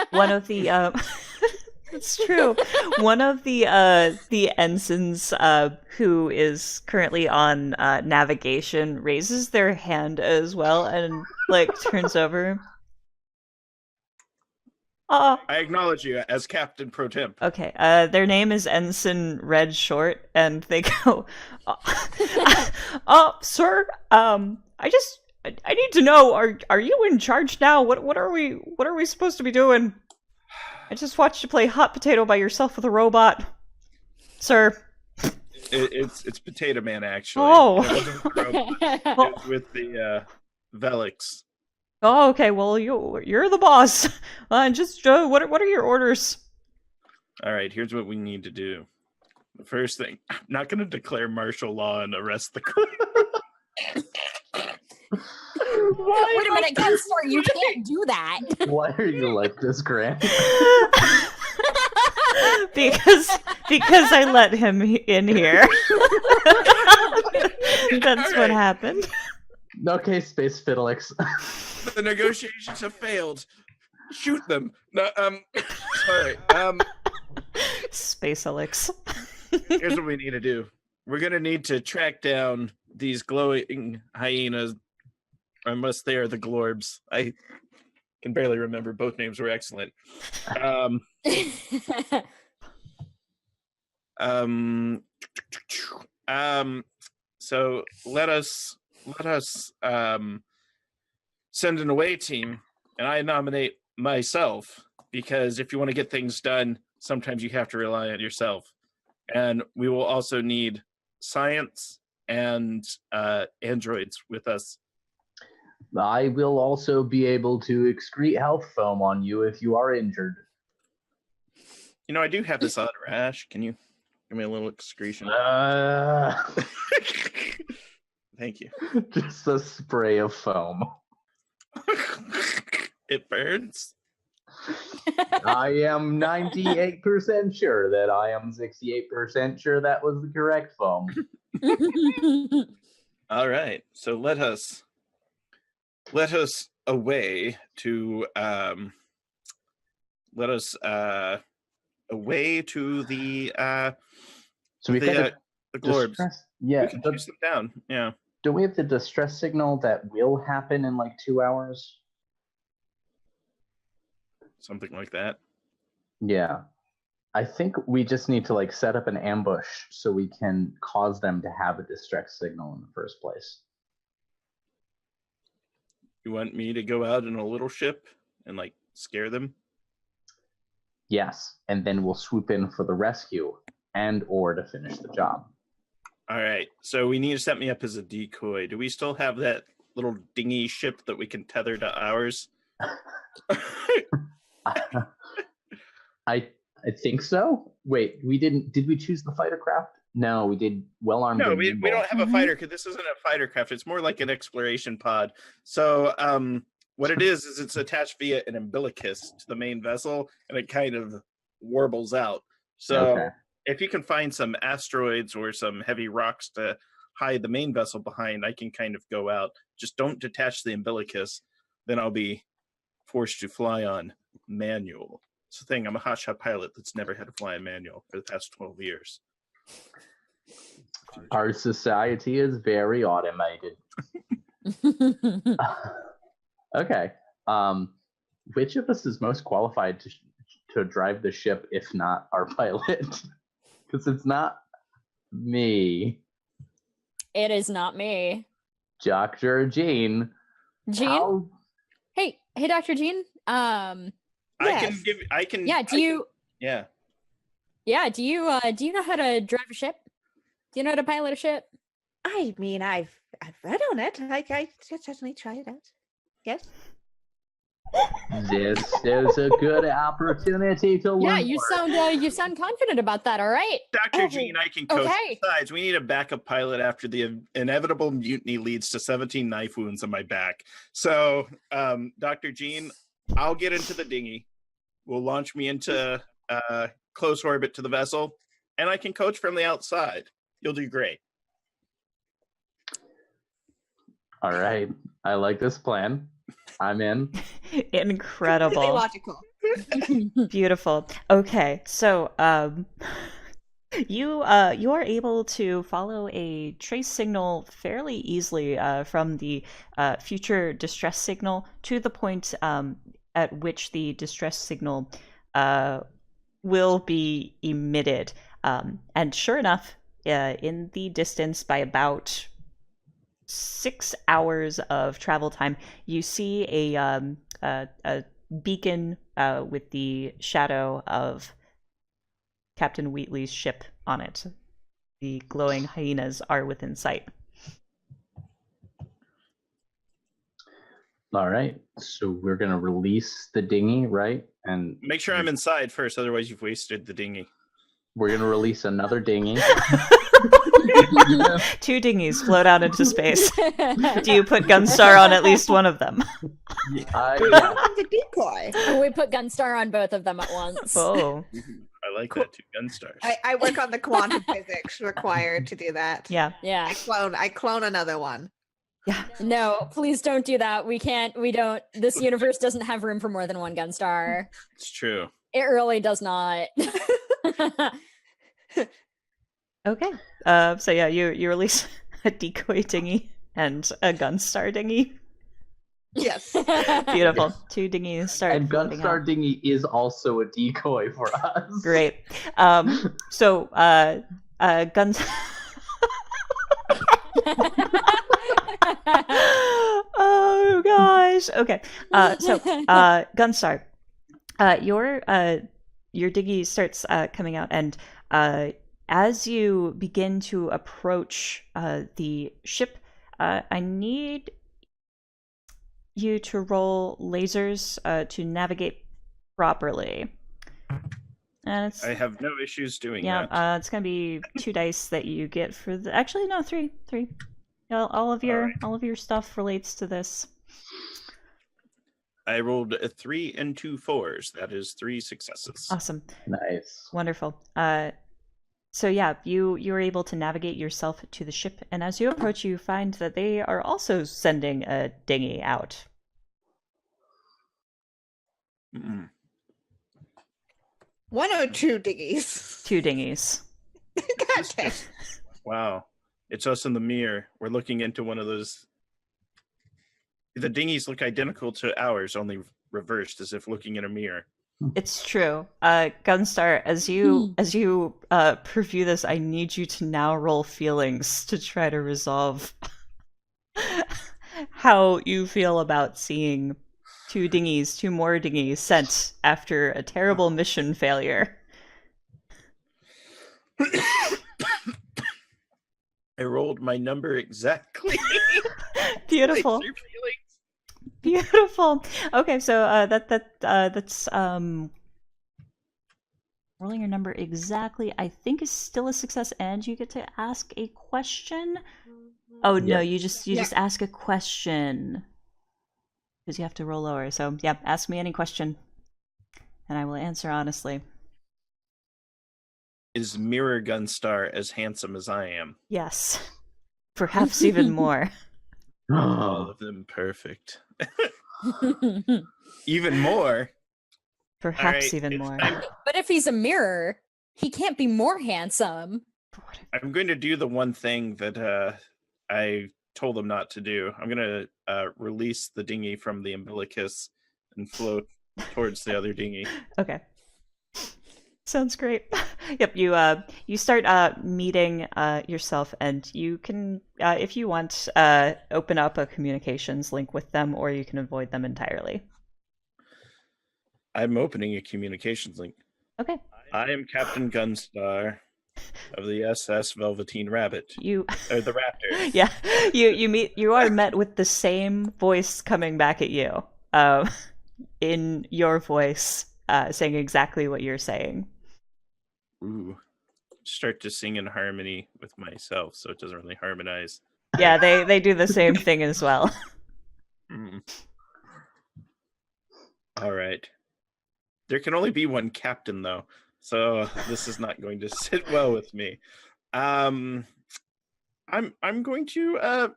One of the it's true. One of the ensigns who is currently on navigation raises their hand as well and like turns over. I acknowledge you as Captain Pro Temp. Okay. Their name is Ensign Red Short, and they go, sir, I need to know, are you in charge now? What are we supposed to be doing? I just watched you play hot potato by yourself with a robot, sir. It's Potato Man, actually. Oh. It wasn't with the robot. It's with the Velix. Oh, okay. Well, you're the boss. Just what are your orders? All right, here's what we need to do. The first thing, I'm not going to declare martial law and arrest the crew. Wait a minute, Gunstar, you can't do that. Why are you like this, Grant? because I let him in here. That's what happened. Okay, Space Fiddlix. The negotiations have failed. Shoot them. No, sorry. Space Elix. Here's what we need to do. We're gonna need to track down these glowing hyenas, unless they are the Glorbs. I can barely remember. Both names were excellent. So let us send an away team, and I nominate myself, because if you want to get things done, sometimes you have to rely on yourself. And we will also need science and androids with us. I will also be able to excrete health foam on you if you are injured. You know, I do have this odd rash. Can you give me a little excretion? Thank you. Just a spray of foam. It burns. I am 98% sure that I am 68% sure that was the correct foam. All right. So let us away to away to the So we got the Glorbs. Yeah, We can chase them down. Yeah. do we have the distress signal that will happen in like 2 hours? Something like that. Yeah. I think we just need to like set up an ambush so we can cause them to have a distress signal in the first place. You want me to go out in a little ship and like scare them? Yes, and then we'll swoop in for the rescue and or to finish the job. All right. So we need to set me up as a decoy. Do we still have that little dinghy ship that we can tether to ours? I think so. Wait, we didn't. Did we choose the fighter craft? No, we did well armed. No, we don't have a fighter, because this isn't a fighter craft. It's more like an exploration pod. So what it is it's attached via an umbilicus to the main vessel, and it kind of warbles out. So Okay. if you can find some asteroids or some heavy rocks to hide the main vessel behind, I can kind of go out. Just don't detach the umbilicus, then I'll be forced to fly on manual. It's the thing, I'm a hotshot pilot that's never had to fly a manual for the past 12 years. Our society is very automated. Okay. Which of us is most qualified to drive the ship, if not our pilot? Because it's not me. It is not me. Dr. Jean. Jean? Hey, Dr. Jean. Yes. I can. Yeah. Do you? Yeah. Yeah. Do you know how to drive a ship? Do you know how to pilot a ship? I mean, I've read on it. I certainly try it out. Yes. This is a good opportunity to learn. Yeah, you sound confident about that. All right, Dr. Jean, I can coach. Okay. Besides, we need a backup pilot after the inevitable mutiny leads to 17 knife wounds on my back. So, Dr. Jean, I'll get into the dinghy. We'll launch me into close orbit to the vessel, and I can coach from the outside. You'll do great. All right. I like this plan. I'm in. Incredible. Logical. Beautiful. Okay, so you are able to follow a trace signal fairly easily from the future distress signal to the point at which the distress signal will be emitted. And sure enough, in the distance by about 6 hours of travel time, you see a beacon with the shadow of Captain Wheatley's ship on it. The glowing hyenas are within sight. All right. So we're going to release the dinghy, right? And Make sure I'm inside first, otherwise you've wasted the dinghy. we're going to release another dinghy. 2 dinghies float out into space. Do you put Gunstar on at least one of them? Yeah. The decoy. We put Gunstar on both of them at once. Oh, I like that too. Gunstars. I work on the quantum physics required to do that. yeah. Yeah. I clone another one. Yeah. No, please don't do that. We don't. This universe doesn't have room for more than one Gunstar. It's true. It really does not. Okay. So yeah, you release a decoy dinghy and a Gunstar dinghy. Yes. Beautiful. 2 dinghies start And floating Gunstar out. dinghy is also a decoy for us. Great. So Guns. Oh gosh. Okay. So Gunstar, your dinghy starts coming out, and as you begin to approach the ship, I need you to roll lasers to navigate properly. And it's I have no issues doing that. it's gonna be 2 dice that you get for the. Actually, no, 3. All of your stuff relates to this. I rolled a 3 and 2 4s. That is 3 successes. Awesome, Nice. wonderful. So yeah, you are able to navigate yourself to the ship, and as you approach, you find that they are also sending a dinghy out. Mm-mm. 1 or 2 dinghies. 2 dinghies. God damn. Wow. It's us in the mirror. We're looking into one of those. The dinghies look identical to ours, only reversed, as if looking in a mirror. It's true. Gunstar, as you preview this, I need you to now roll feelings to try to resolve how you feel about seeing 2 more dinghies sent after a terrible mission failure. I rolled my number exactly. Beautiful. Your feelings. Beautiful. Okay, so that's rolling your number exactly, I think, is still a success, and you get to ask a question. Oh no, you just ask a question because you have to roll lower. So yeah, ask me any question, and I will answer honestly. is Mirror Gunstar as handsome as I am? Yes. Perhaps even more. All of them perfect. Even more. Perhaps All right, even it's more. time- But if he's a mirror, he can't be more handsome. I'm going to do the one thing that I told them not to do. I'm going to release the dinghy from the umbilicus and float towards the other dinghy. Okay. Sounds great. Yep, you start meeting yourself, and you can, if you want, open up a communications link with them, or you can avoid them entirely. I'm opening a communications link. Okay. I am Captain Gunstar of the SS Velveteen Rabbit. You Or the Raptor. Yeah, you are met with the same voice coming back at you, in your voice, saying exactly what you're saying. Ooh. Start to sing in harmony with myself, so it doesn't really harmonize. Yeah, they do the same thing as well. Mm. All right. There can only be one captain, though, so this is not going to sit well with me. I'm going to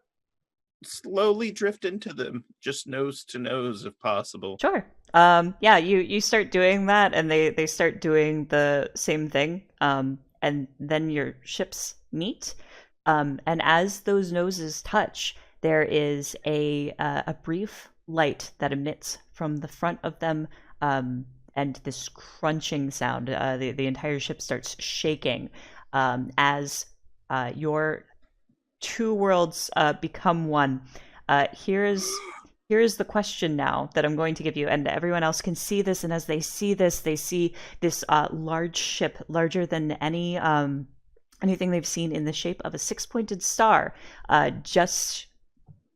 slowly drift into them, just nose to nose if possible. Sure. Yeah, you start doing that, and they start doing the same thing. And then your ships meet. And as those noses touch, there is a brief light that emits from the front of them, and this crunching sound. The entire ship starts shaking, as your two worlds become one. Here's the question now that I'm going to give you, and everyone else can see this. And as they see this large ship, larger than anything they've seen, in the shape of a six-pointed star, just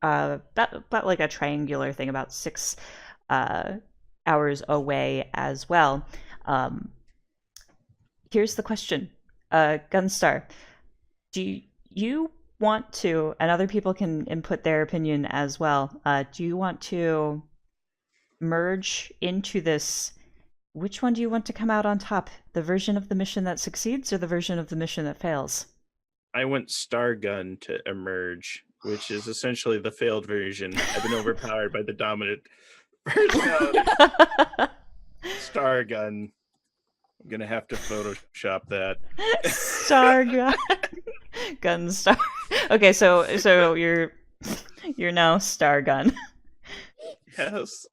about like a triangular thing, about 6 hours away as well. Here's the question, Gunstar. Do you want to, and other people can input their opinion as well, do you want to merge into this? Which one do you want to come out on top? The version of the mission that succeeds, or the version of the mission that fails? I went Stargun to emerge, which is essentially the failed version. I've been overpowered by the dominant personality. Stargun. I'm gonna have to Photoshop that. Stargun. Gunstar. Okay, so you're now Stargun. Yes.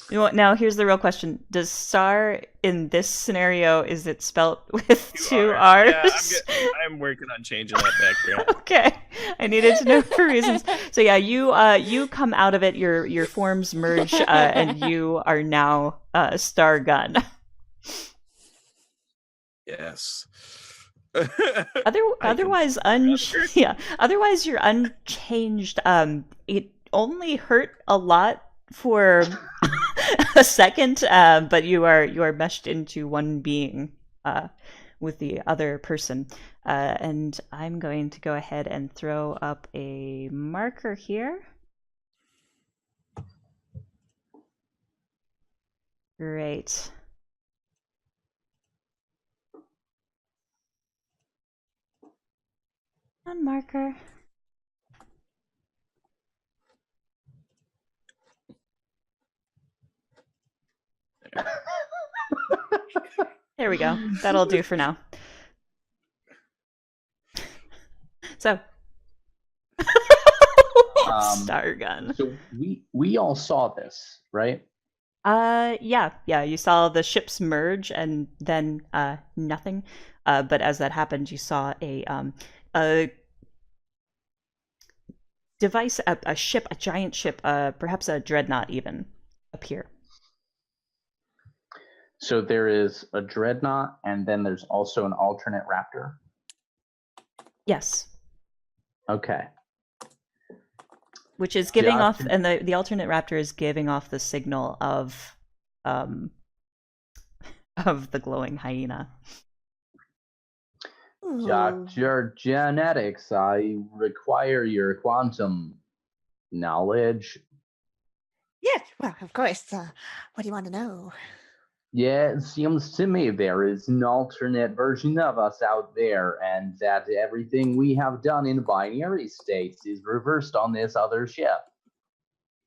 You know what, now here's the real question. Does star in this scenario, is it spelt with 2 R's? Yeah, I'm working on changing that background. Okay, I needed to know for reasons. So yeah, you come out of it. Your forms merge, and you are now Stargun. Yes. Otherwise, otherwise you're unchanged. It only hurt a lot for a second, but you are meshed into one being with the other person. And I'm going to go ahead and throw up a marker here. Great. On marker. There we go. That'll do for now. So, Stargun. So we all saw this, right? Yeah. You saw the ships merge, and then nothing. But as that happened, you saw a device, a ship, a giant ship, perhaps a dreadnought even, appear. So there is a dreadnought, and then there's also an alternate raptor. Yes. Okay. Which is giving off, and the alternate raptor is giving off the signal of the glowing hyena. Dr. Genetics, I require your quantum knowledge. Yes, well, of course. What do you want to know? Yeah, it seems to me there is an alternate version of us out there, and that everything we have done in binary states is reversed on this other ship.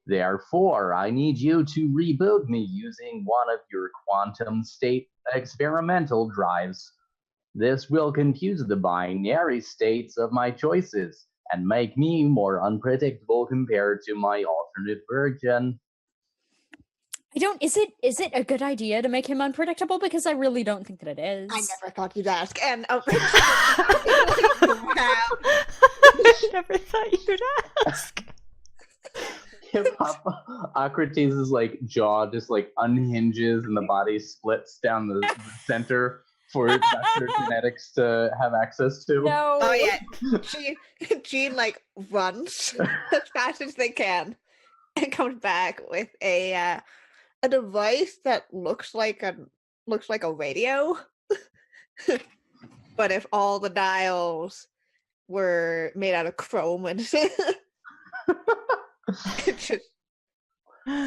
Therefore, I need you to reboot me using one of your quantum state experimental drives. This will confuse the binary states of my choices and make me more unpredictable compared to my alternate version. I don't. Is it a good idea to make him unpredictable? Because I really don't think that it is. I never thought you'd ask. And Never thought you'd ask. Hip hop Socrates' like jaw just like unhinges and the body splits down the center for Dr. Genetics to have access to. No. oh yeah, Jean like runs as fast as they can and comes back with a device that looks like a radio, but if all the dials were made out of chrome and it just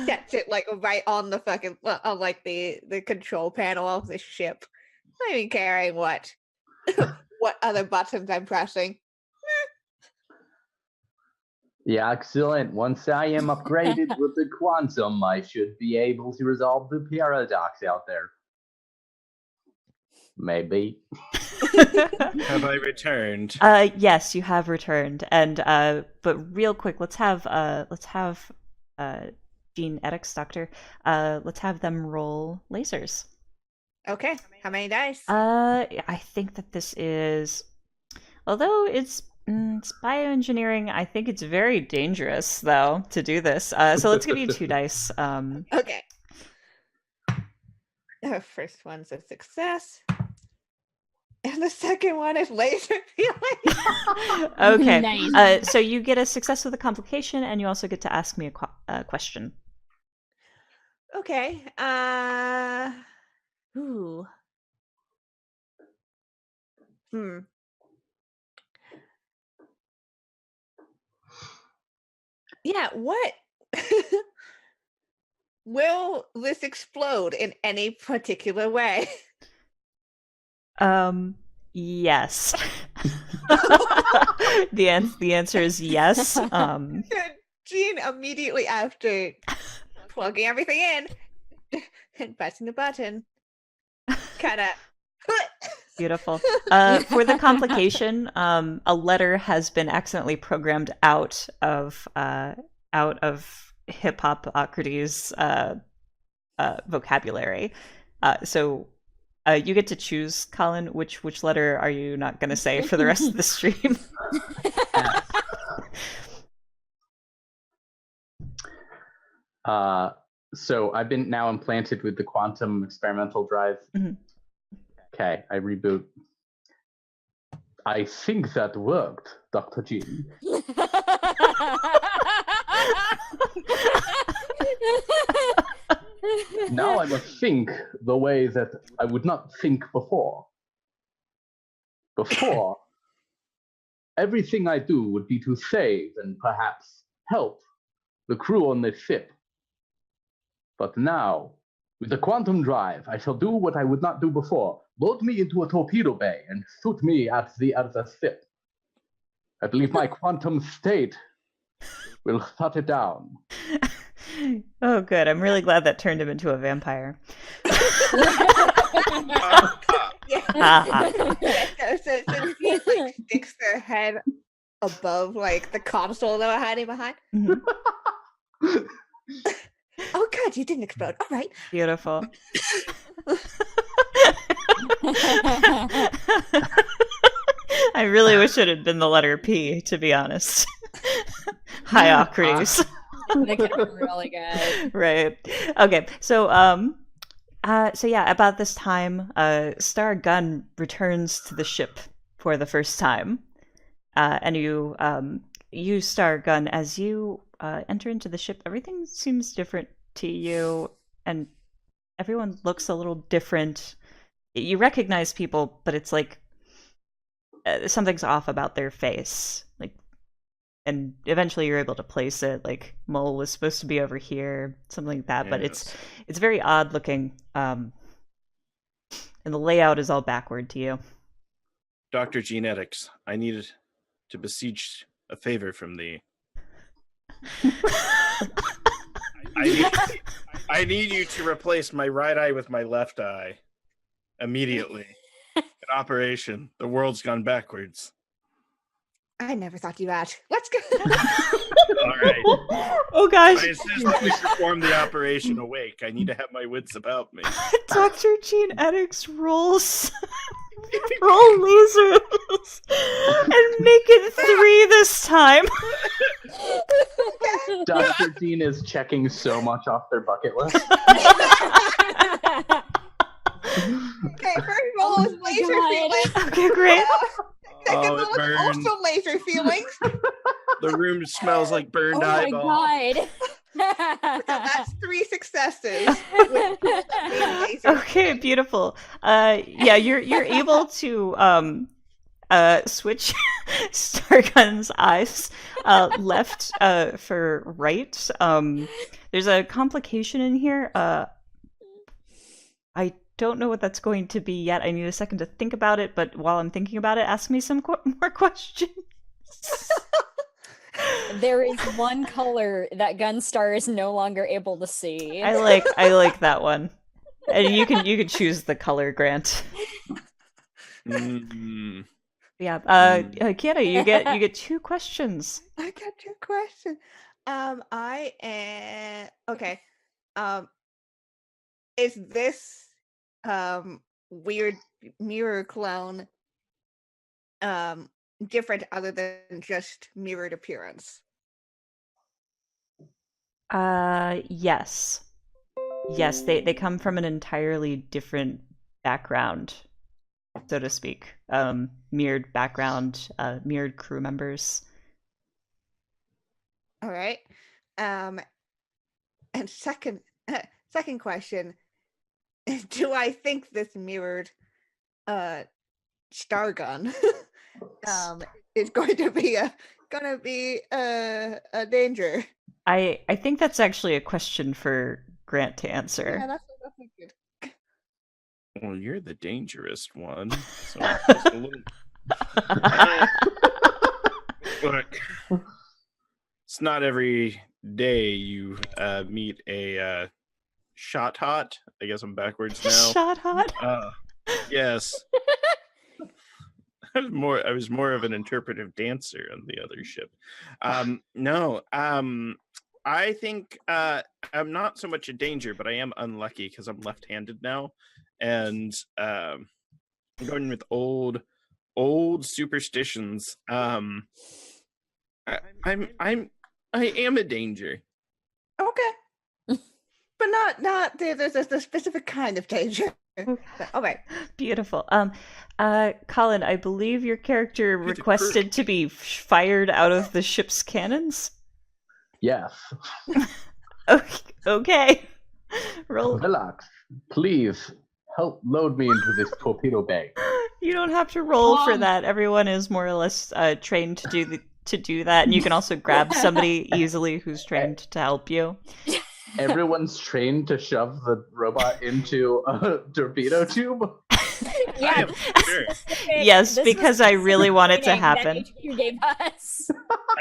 sets it like right on the fucking on like the control panel of the ship. Not even caring what other buttons I'm pressing. Yeah, excellent. Once I am upgraded with the quantum, I should be able to resolve the paradox out there. Maybe. Have I returned? Yes, you have returned, and but real quick, let's have Gene Edix Doctor. Let's have them roll lasers. Okay, how many dice? I think that this is, although it's bioengineering, I think it's very dangerous though to do this. So let's give you 2 dice. Okay. The first one's a success. And the second one is laser feeling. Okay. Nice. So you get a success with a complication, and you also get to ask me a question. Okay. Ooh. Yeah, what? Will this explode in any particular way? Yes. The answer is yes. Jean, immediately after plugging everything in and pressing the button, kind of. Beautiful. For the complication, a letter has been accidentally programmed out of hip hop Socrates' vocabulary. So you get to choose, Colin. Which letter are you not going to say for the rest of the stream? So I've been now implanted with the quantum experimental drive. Mm-hmm. Okay, I reboot. I think that worked, Dr. Jean. Now I must think the way that I would not think before. Before, everything I do would be to save and perhaps help the crew on this ship. But now, with the quantum drive, I shall do what I would not do before. Load me into a torpedo bay and shoot me at the ship. I believe my quantum state will shut it down. Oh, good. I'm really glad that turned him into a vampire. So he like sticks their head above like the console they were hiding behind. Mm-hmm. Oh god, you didn't explode. All right. Beautiful. I really wish it had been the letter P, to be honest. Hi, Socrates. That could have been really good. Right. Okay. So yeah, about this time, Star Gun returns to the ship for the first time, and you use Star Gun as you enter into the ship. Everything seems different to you, and everyone looks a little different. You recognize people, but it's like something's off about their face. Like, and eventually you're able to place it. Like, Mole was supposed to be over here, something like that. But it's very odd looking. and the layout is all backward to you. Dr. Genetics, I need to beseech a favor from thee. I need you to replace my right eye with my left eye immediately. An operation. The world's gone backwards. I never thought you that. Let's go. All right. Oh gosh. I insist that we perform the operation awake. I need to have my wits about me. Dr. Genetics rolls roll lasers and make it 3 this time. Dr. Dean is checking so much off their bucket list. Okay, first roll is laser feelings. Okay, great. Second Oh, it roll is burns. also laser feelings. The room smells like burned Oh my eyeball. god. So that's 3 successes. With laser. Okay, beautiful. Yeah, you're able to switch Stargun's eyes left for right. There's a complication in here. I don't know what that's going to be yet. I need a second to think about it, but while I'm thinking about it, ask me some more questions. There is one color that Gunstar is no longer able to see. I like that one. And you can choose the color, Grant. Mm. Yeah. Kiera, you get 2 questions. I got your question. I am okay. Is this weird mirror clone different other than just mirrored appearance? Yes. Yes, they come from an entirely different background, so to speak. Mirrored background, mirrored crew members. All right. And second question, do I think this mirrored star gun is going to be a danger? I think that's actually a question for Grant to answer. Yeah, that's what I figured. Well, you're the dangerous one. So it's just a little... Look, it's not every day you meet a shot hot. I guess I'm backwards now. Shot hot. Yes. I was more of an interpretive dancer on the other ship. I think I'm not so much a danger, but I am unlucky because I'm left-handed now, and I'm going with old superstitions. I am a danger. Okay. But not there's a specific kind of danger. Okay. Beautiful. Colin, I believe your character He's a requested to be fired out of the ship's cannons. Yes. Okay. Roll. Relax. Please help load me into this torpedo bag. You don't have to roll for that. Everyone is more or less trained to do that, and you can also grab somebody easily who's trained to help you. Everyone's trained to shove the robot into a torpedo tube. Yeah. Sure. Yes, This because was I really want it to training that happen. HQ gave us.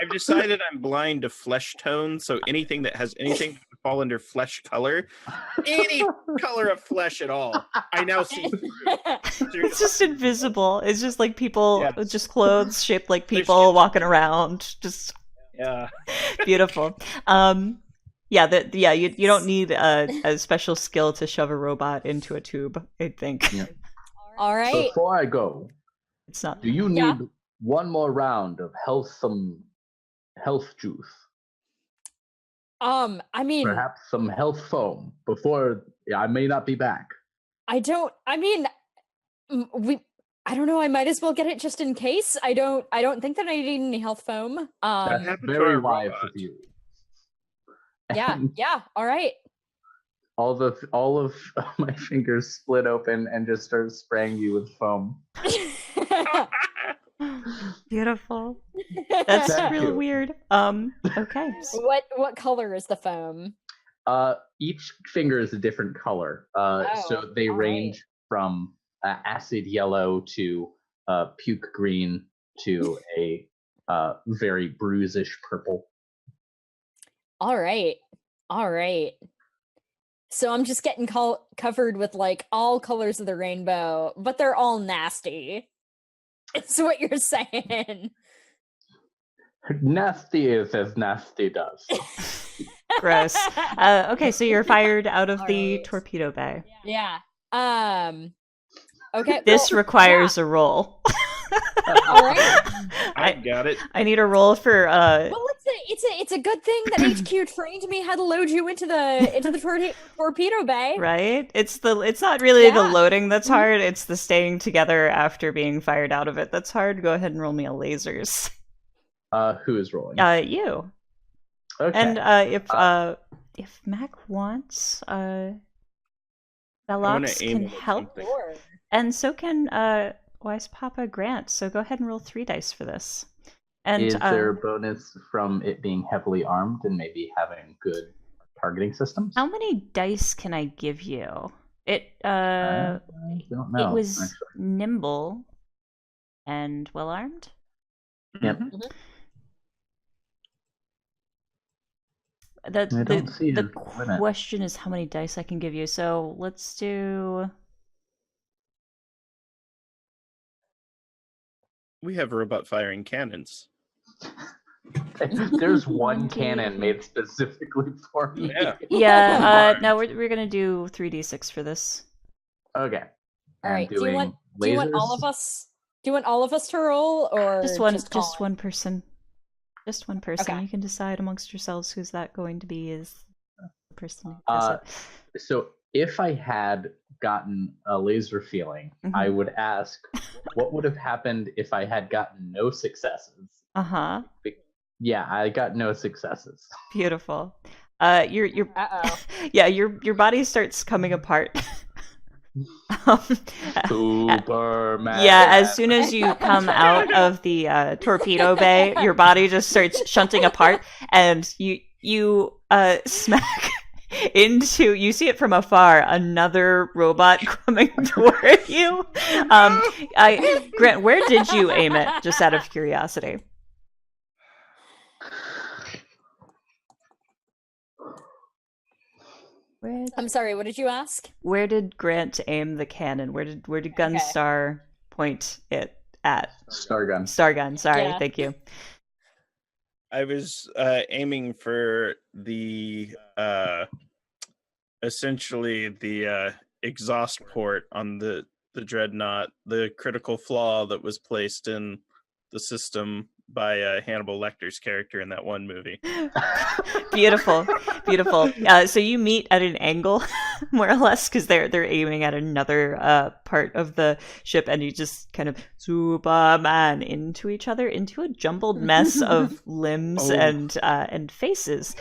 I've decided I'm blind to flesh tone, so anything that has anything that would fall under flesh color, any color of flesh at all, I now see through. It's just invisible. It's just like people, Yeah. just clothes shaped like Their people skin's- walking around. Just Yeah. beautiful. You don't need a special skill to shove a robot into a tube, I think. Yeah. All right. Before I go, It's not. do you need Yeah. one more round of health juice? I mean, Perhaps some health foam before I may not be back. I don't know, I might as well get it just in case. I don't think that I need any health foam. That's happened to very our wise robot? of you. yeah, all right. All of my fingers split open and just start spraying you with foam. Beautiful. That's Thank really you. weird. Okay. What color is the foam? Each finger is a different color. So they all range from acid yellow to puke green to a very bruisish purple. All right. So I'm just getting covered with like all colors of the rainbow, but they're all nasty. It's what you're saying. Nasty is as nasty does. Gross. Okay, so you're fired out of All the right. torpedo bay. Yeah. Okay. This requires a roll. All right. I got it. I need a roll for Well, it's a good thing that HQ trained me how to load you into the torpedo bay. right? It's not really the Yeah. loading that's hard, it's the staying together after being fired out of it that's hard. Go ahead and roll me a lasers. Who is rolling? You. Okay. And if Mac wants, wanna Velox aim can at help, something. Sure. and so can Wise Papa Grant. So go ahead and roll 3 dice for this. And is there a bonus from it being heavily armed and maybe having good targeting systems? how many dice can I give you? It I don't know. it was actually. nimble and well armed. Yep. The I don't see the his limit. question is how many dice I can give you. So let's do. We have robot firing cannons. There's one cannon made specifically for me. Yeah. Yeah. No, we're gonna do 3d6 for this. Okay. All right. Do you doing want all of lasers? us? Do you want all of us to roll, or Just Colin? one person. Just one person. Okay. You can decide amongst yourselves who's that going to be. Is the person who does it. So if I had gotten a laser feeling, I would ask, what would have happened if I had gotten no successes? Uh-huh. Yeah, I got no successes. Beautiful. Your Uh-oh. yeah, your body starts coming apart. Superman. Yeah, as soon as you come out of the torpedo bay, your body just starts shunting apart, and you smack into. You see it from afar. Another robot coming toward you. Grant, where did you aim it? Just out of curiosity. I'm sorry. What did you ask? Where did Grant aim the cannon? Where did Gunstar point it at? Stargun. Stargun. Sorry, Yeah. thank you. I was aiming for the essentially the exhaust port on the dreadnought, the critical flaw that was placed in the system by Hannibal Lecter's character in that one movie. Beautiful. So you meet at an angle, more or less, because they're aiming at another part of the ship, and you just kind of Superman into each other, into a jumbled mess of limbs and faces.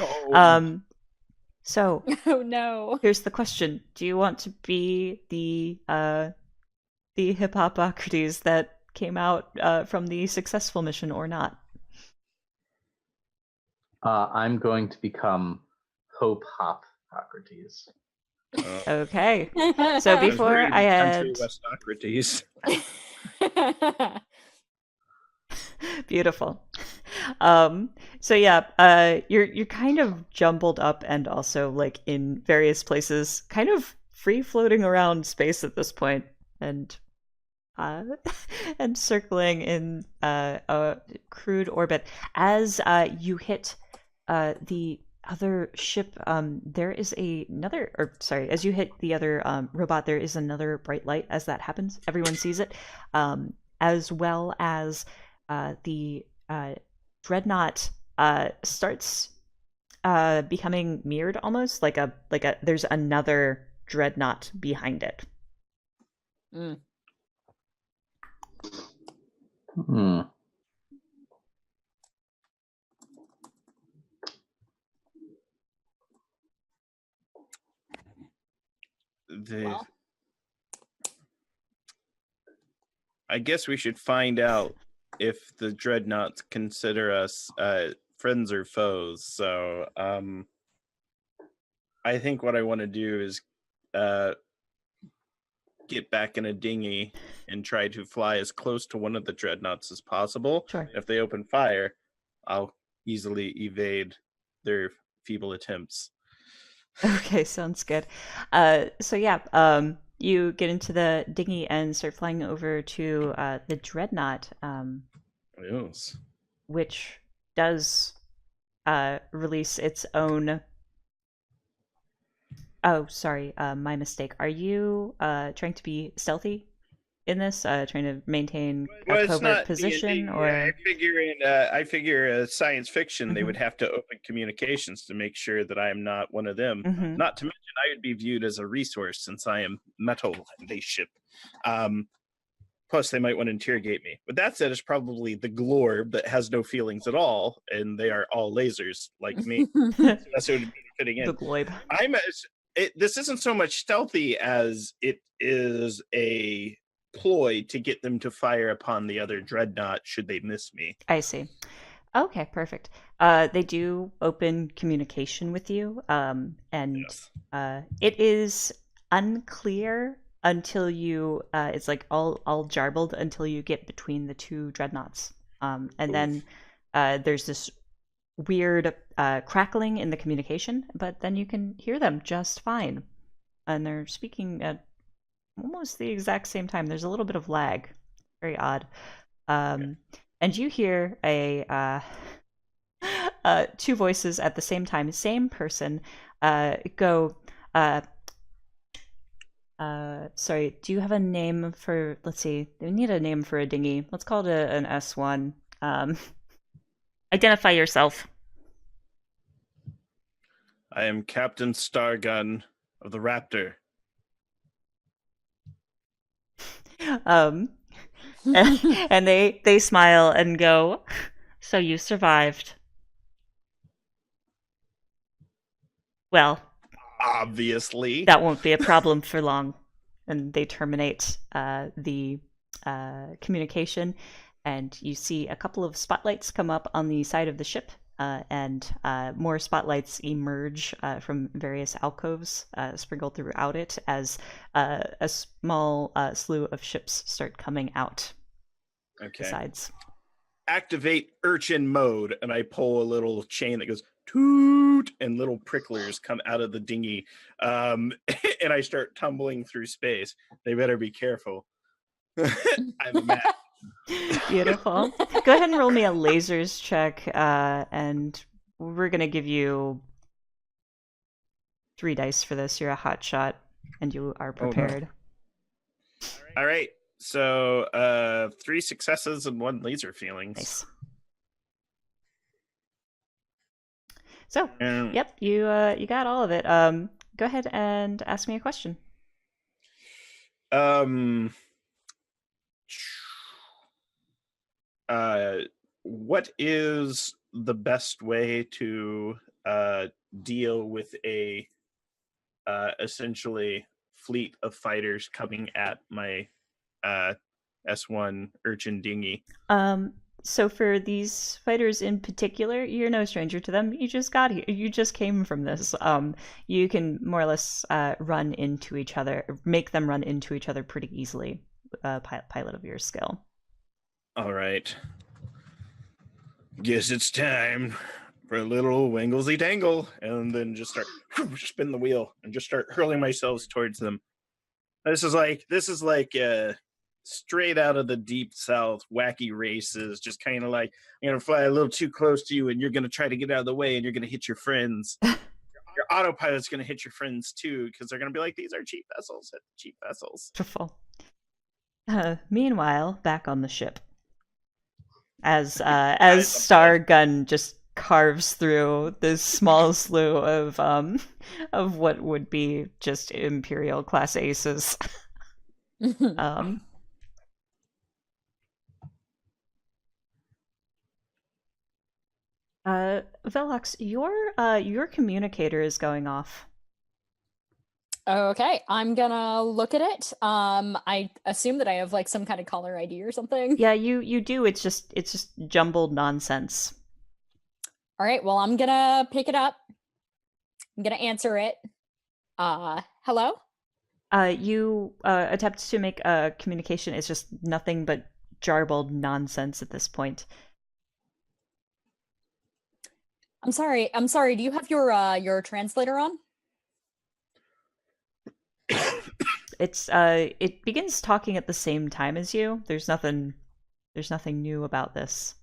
So Oh no. here's the question: do you want to be the Hippocrates that came out from the successful mission or not? I'm going to become Hope Hop Socrates. Okay. So before I had Westocrates. beautiful. So yeah, you're kind of jumbled up and also like in various places, kind of free floating around space at this point, and circling in a crude orbit. As you hit the other ship, there is as you hit the other robot, there is another bright light as that happens. Everyone sees it, as well as the dreadnought starts becoming mirrored, almost like a there's another dreadnought behind it. Well. I guess we should find out if the dreadnoughts consider us friends or foes. So I think what I want to do is get back in a dinghy and try to fly as close to one of the dreadnoughts as possible. Sure. If they open fire, I'll easily evade their feeble attempts. Okay, sounds good. So yeah, you get into the dinghy and start flying over to the dreadnought, Yes. which does release its own. Oh, sorry, my mistake. Are you trying to be stealthy in this? Trying to maintain a Well, it's covert not position, D&D. or I figure science fiction they Mhm. would have to open communications to make sure that I am not one of them. Mhm. Not to mention, I would be viewed as a resource since I am metal and they ship. Plus, they might want to interrogate me. But that said, it's probably the glorb that has no feelings at all, and they are all lasers like me. So that's what would be fitting in. the globe? This isn't so much stealthy as it is a ploy to get them to fire upon the other dreadnought should they miss me. I see. Okay, perfect. They do open communication with you, and Yes. it is unclear until you. It's like all jarbled until you get between the two dreadnoughts, and then there's this weird crackling in the communication, but then you can hear them just fine, and they're speaking at almost the exact same time. There's a little bit of lag, very odd. And you hear a two voices at the same time, same person, go. Sorry, do you have a name for? Let's see. We need a name for a dinghy. Let's call it an S1. Identify yourself. I am Captain Stargun of the Raptor. And they smile and go, "So you survived. Well, Obviously. that won't be a problem for long." And they terminate the communication, and you see a couple of spotlights come up on the side of the ship, and more spotlights emerge from various alcoves sprinkled throughout it as a small slew of ships start coming out the Okay. sides. Activate urchin mode, and I pull a little chain that goes toot, and little pricklers come out of the dinghy, and I start tumbling through space. They better be careful. I'm a man. Beautiful. Go ahead and roll me a lasers check, and we're gonna give you 3 dice for this. You're a hot shot, and you are Oh, no. prepared. All right. So 3 successes and 1 laser feelings. Nice. So, And yep, you got all of it. Go ahead and ask me a question. What is the best way to deal with a essentially fleet of fighters coming at my S1 urchin dinghy? So for these fighters in particular, you're no stranger to them. You just got here. You just came from this. You can more or less run into each other, make them run into each other pretty easily. Pilot of your skill. All right. Guess it's time for a little wanglesy dangle, and then just start spin the wheel and just start hurling myself towards them. This is like straight out of the deep south, wacky races. Just kind of like, I'm gonna fly a little too close to you, and you're gonna try to get out of the way, and you're gonna hit your friends. Your autopilot's gonna hit your friends too, because they're gonna be like, these are cheap vessels. Cheap vessels. Wonderful. Meanwhile, back on the ship, as Stargun just carves through this small slew of what would be just Imperial class aces. Velox, your communicator is going off. Okay, I'm gonna look at it. I assume that I have like some kind of caller ID or something. Yeah, you do. It's just jumbled nonsense. All right, well, I'm gonna pick it up. I'm gonna answer it. Hello? You attempt to make a communication. It's just nothing but jarbled nonsense at this point. I'm sorry. Do you have your translator on? It begins talking at the same time as you. There's nothing new about this.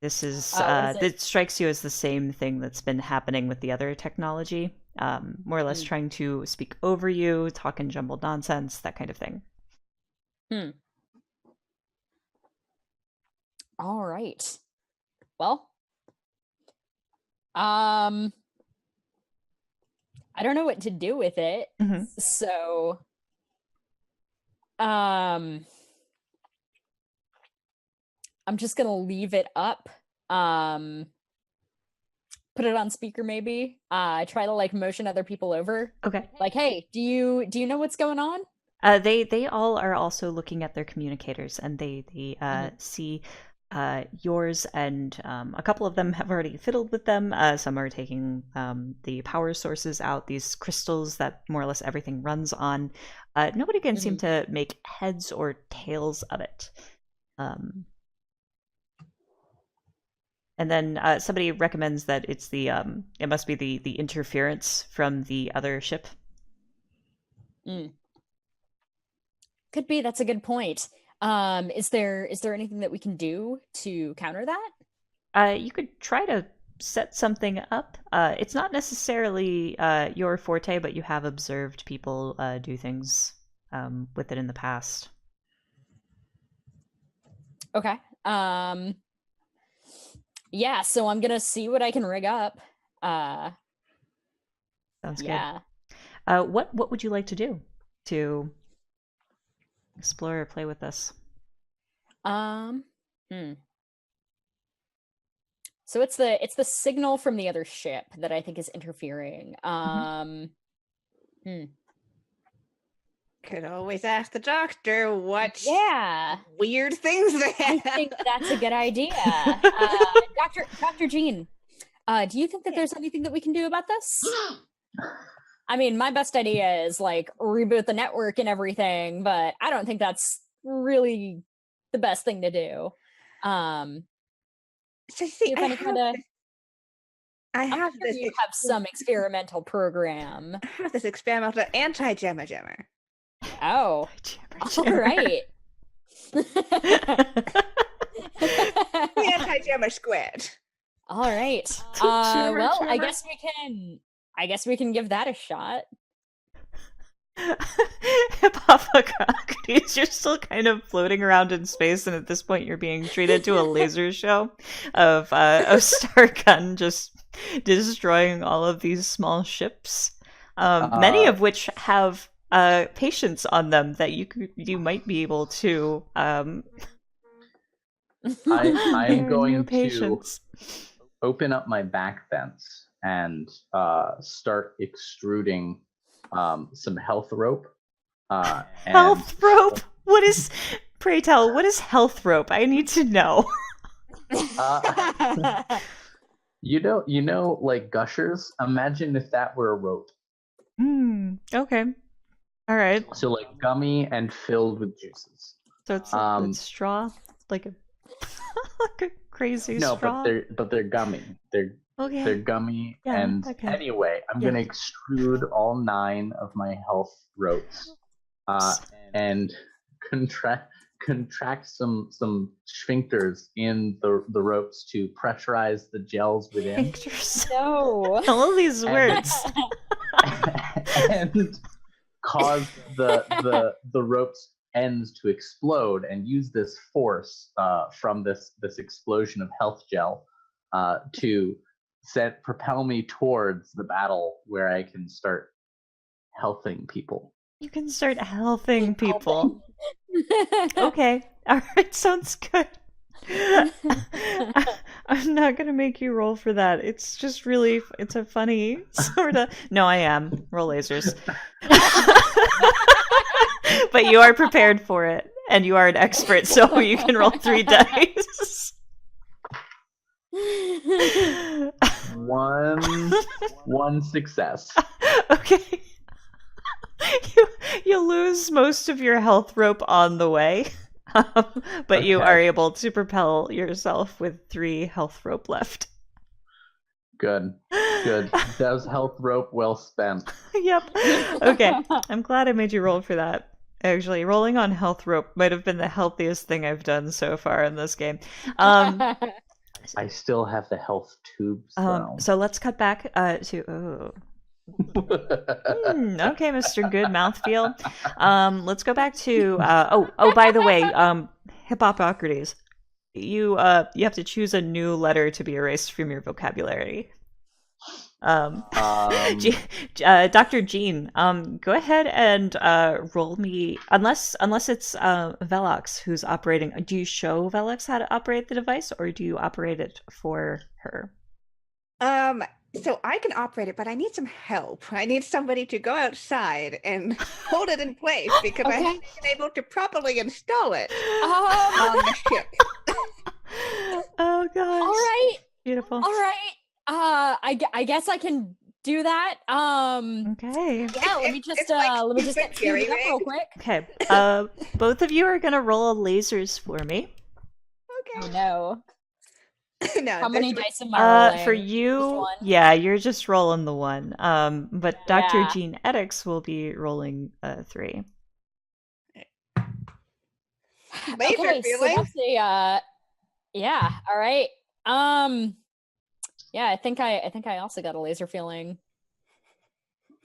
This is it strikes you as the same thing that's been happening with the other technology. More or less trying to speak over you, talk in jumbled nonsense, that kind of thing. All right. Well, I don't know what to do with it. Mm-hmm. So, I'm just gonna leave it up. Put it on speaker, maybe. Try to like motion other people over. Okay. Like, hey, do you know what's going on? They all are also looking at their communicators, and they see yours, and a couple of them have already fiddled with them. Some are taking the power sources out, these crystals that more or less everything runs on. Nobody can seem to make heads or tails of it. And then somebody recommends that it's it must be the interference from the other ship. Could be. That's a good point. Is there anything that we can do to counter that? You could try to set something up. It's not necessarily your forte, but you have observed people do things with it in the past. Okay. Yeah, so I'm gonna see what I can rig up. Sounds yeah. good. What would you like to do to explore or play with this? So it's the signal from the other ship that I think is interfering. Could always ask the doctor what Yeah. weird things they I have. think that's a good idea. Dr. Jean, do you think that there's anything that we can do about this? I mean, my best idea is like reboot the network and everything, but I don't think that's really the best thing to do. So see, you kind of I have sure this. you have some experimental program. I have this experimental anti-jammer jammer. Oh, all right. The anti-jammer squared. All right. Jammer, Well, jammer. I guess we can give that a shot. Hippopocrates, you're still kind of floating around in space, and at this point you're being treated to a laser show of Stargun just destroying all of these small ships, many of which have patients on them that you might be able to I'm new going to patients. open up my back fence and start extruding some health rope. Health rope? What is, pray tell, what is health rope? I need to know. You know, like gushers. Imagine if that were a rope. Okay. All right. So like gummy and filled with juices. So it's a straw, like a like a crazy No, straw. but they're gummy. They're gummy. Yeah, and okay. anyway, I'm gonna extrude all 9 of my health ropes, and contract some sphincters in the ropes to pressurize the gels within. Sphincters. No. All of these words. And cause the ropes ends to explode, and use this force from this explosion of health gel to propel me towards the battle where I can start healthing people. You can start healthing people. Okay. All right. Sounds good. I'm not gonna make you roll for that. It's just really, it's a funny sort of. No, I am. Roll lasers. But you are prepared for it, and you are an expert, so you can roll 3 dice. One success. Okay. You you lose most of your health rope on the way, but you Okay. are able to propel yourself with 3 health rope left. Good. Dev's health rope well spent. Yep. Okay. I'm glad I made you roll for that. Actually, rolling on health rope might have been the healthiest thing I've done so far in this game. I still have the health tubes though. So let's cut back to okay, Mr. Good Mouthfeel. Let's go back to by the way, Hippocrates. You have to choose a new letter to be erased from your vocabulary. Dr. Jean, go ahead and roll me, unless it's Velox who's operating. Do you show Velox how to operate the device, or do you operate it for her? So I can operate it, but I need some help. I need somebody to go outside and hold it in place because I haven't been able to properly install it on the ship. Oh gosh. All right. Beautiful. All right. I guess I can do that. Okay. Yeah, let me just get Jerry tuned up real quick. Okay. Both of you are gonna roll lasers for me. Oh no. No, How many dice am I rolling? For Just you, one? yeah, you're just rolling the 1. But Dr. Yeah. Jean Edix will be rolling 3. Laser Okay, so feeling. that's a yeah, all right. Yeah, I think I also got a laser feeling.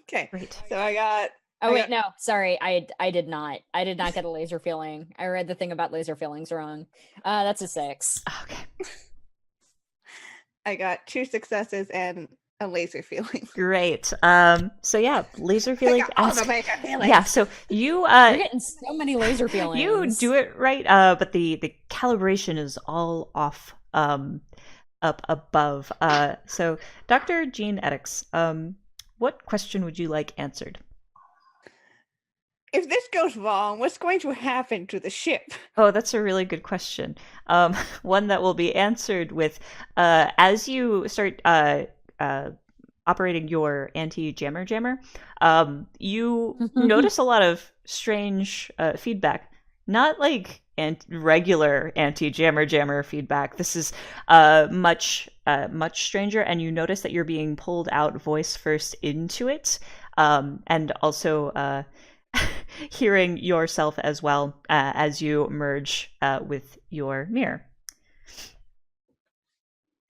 Okay, Great. so I got. Oh wait, no, sorry, I did not. I did not get a laser feeling. I read the thing about laser feelings wrong. That's a 6. Okay. I got 2 successes and a laser feeling. Great. So yeah, laser feeling. I got all the laser feelings. Yeah. So you You're getting so many laser feelings. you do it right. But the calibration is all off. Up above. So Dr. Jean Edix, what question would you like answered? If this goes wrong, what's going to happen to the ship? Oh, that's a really good question. One that will be answered with as you start operating your anti-jammer jammer, you notice a lot of strange feedback. Not like regular anti-jammer feedback. This is much stranger, and you notice that you're being pulled out voice first into it, and also hearing yourself as well as you merge with your mirror.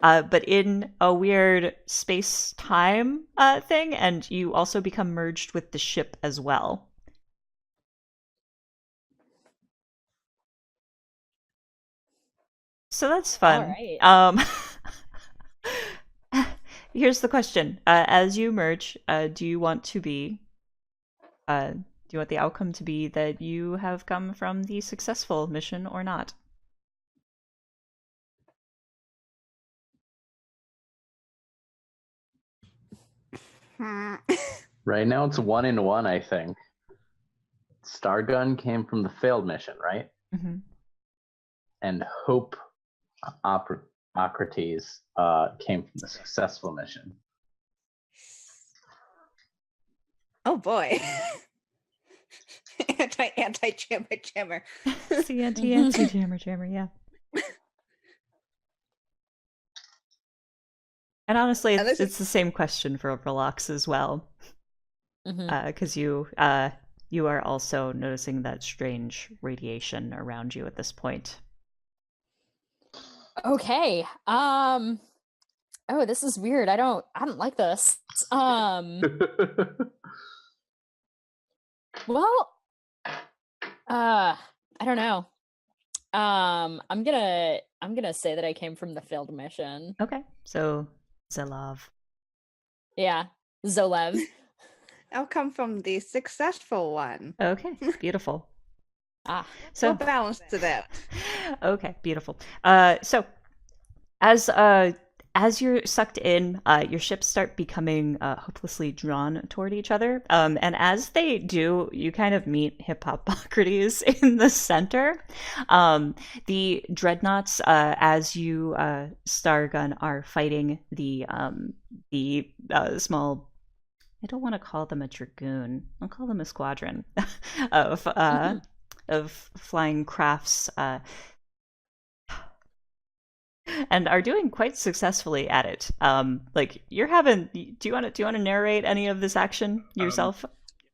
But in a weird space-time thing, and you also become merged with the ship as well. So that's fun. All right. Here's the question: as you merge, do you want the outcome to be that you have come from the successful mission or not? Right now it's 1-1, I think. Stargun came from the failed mission, right? Mm-hmm. And Hope Socrates came from the successful mission. Oh boy. Anti-jammer. It's the anti-jammer, yeah. And honestly, it's the same question for Overlocks as well, because you are also noticing that strange radiation around you at this point. Okay. Oh, this is weird. I don't like this. Well, I don't know. I'm gonna say that I came from the failed mission. Okay, so Zelav. Yeah, Zolev. I'll come from the successful one. Okay, beautiful. So balance to that. Okay, beautiful. So as you're sucked in, your ships start becoming hopelessly drawn toward each other. And as they do, you kind of meet Hippocrates in the center. The dreadnoughts, as you Stargun are fighting the small I don't want to call them a dragoon. I'll call them a squadron of flying crafts, and are doing quite successfully at it. Like you're having. Do you want to narrate any of this action yourself?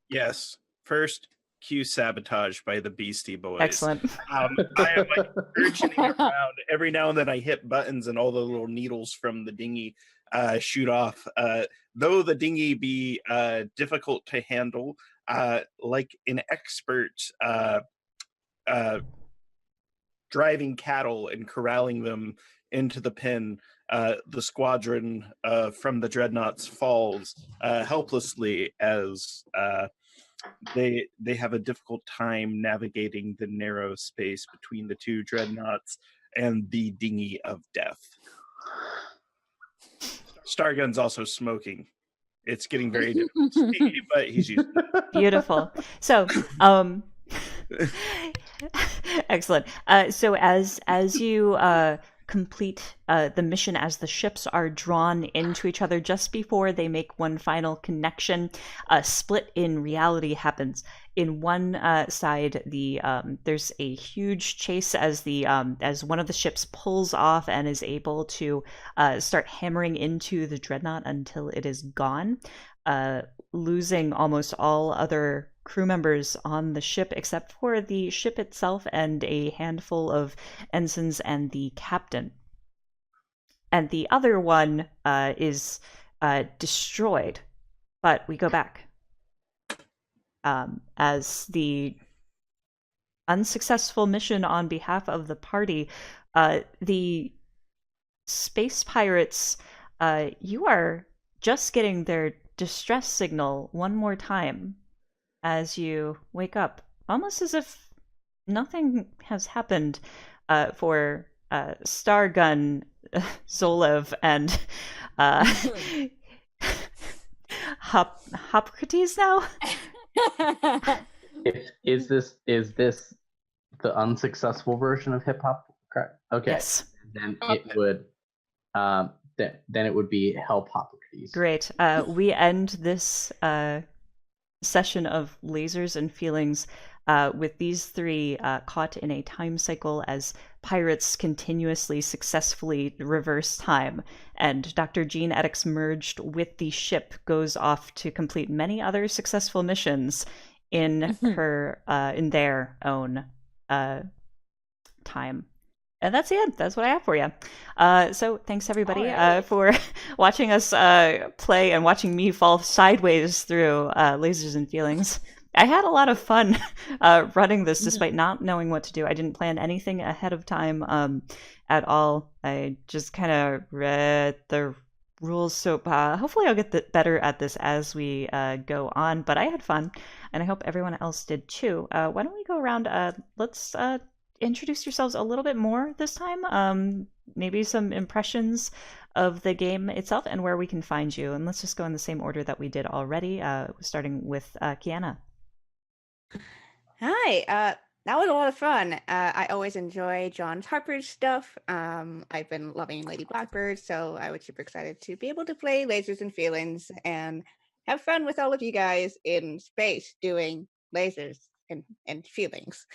Yes. First, cue Sabotage by the Beastie Boys. Excellent. I am like urging around. Every now and then I hit buttons and all the little needles from the dinghy shoot off. Though the dinghy be difficult to handle, like an expert driving cattle and corralling them into the pen, the squadron from the dreadnoughts falls helplessly as they have a difficult time navigating the narrow space between the two dreadnoughts and the dinghy of death. Stargun's also smoking. It's getting very difficult to see, but he's used to it. Beautiful. So, excellent. So as you complete the mission, as the ships are drawn into each other just before they make one final connection, a split in reality happens. In one side, there's a huge chase as one of the ships pulls off and is able to start hammering into the dreadnought until it is gone, losing almost all other crew members on the ship except for the ship itself and a handful of ensigns and the captain. And the other one is destroyed. But we go back. As the unsuccessful mission on behalf of the party, the space pirates, you are just getting their distress signal one more time as you wake up, almost as if nothing has happened for Stargun, Zolev, and Hippocrates now. Is this the unsuccessful version of hip hop? Okay. Yes. Then it would then it would be Help Hippocrates. Great. We end this session of lasers and feelings with these three caught in a time cycle as pirates continuously successfully reverse time, and Dr. Jean Eddix, merged with the ship, goes off to complete many other successful missions in her in their own time. And that's the end. That's what I have for you. So thanks everybody for watching us play and watching me fall sideways through Lasers and Feelings. I had a lot of fun running this despite not knowing what to do. I didn't plan anything ahead of time at all. I just kind of read the rules. So hopefully I'll get better at this as we go on. But I had fun, and I hope everyone else did too. Why don't we go around? Let's introduce yourselves a little bit more this time. Maybe some impressions of the game itself and where we can find you. And let's just go in the same order that we did already, starting with Kiana. Hi, that was a lot of fun. I always enjoy John Harper's stuff. I've been loving Lady Blackbird, so I was super excited to be able to play Lasers and Feelings and have fun with all of you guys in space doing lasers and feelings.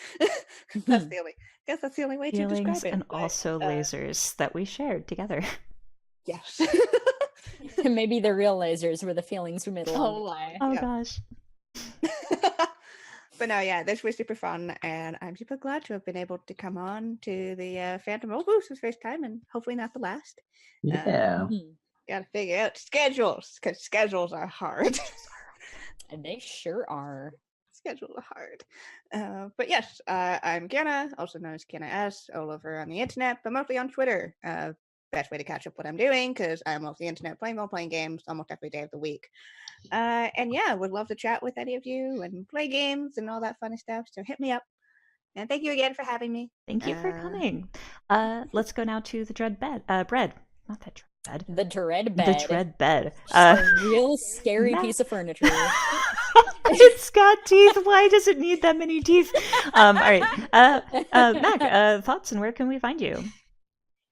That's the only way Feelings to describe it. And also lasers that we shared together. Yes. Maybe the real lasers were the feelings we made along the way. Oh gosh. But no, yeah, this was super fun, and I'm super glad to have been able to come on to the Phantom Roll Boost for the first time, and hopefully not the last. Yeah. Gotta figure out schedules, because schedules are hard. And they sure are. Schedules are hard. But yes, I'm Kiana, also known as Kiana S, all over on the internet, but mostly on Twitter. Best way to catch up what I'm doing, because I'm off the internet playing role-playing games almost every day of the week. And yeah, would love to chat with any of you and play games and all that fun stuff, so hit me up. And thank you again for having me. Thank you for coming. Let's go now to the bread. Not that bed. The dread bed. The dread bed. A real scary piece of furniture. It's got teeth. Why does it need that many teeth? All right. Mac, thoughts and where can we find you?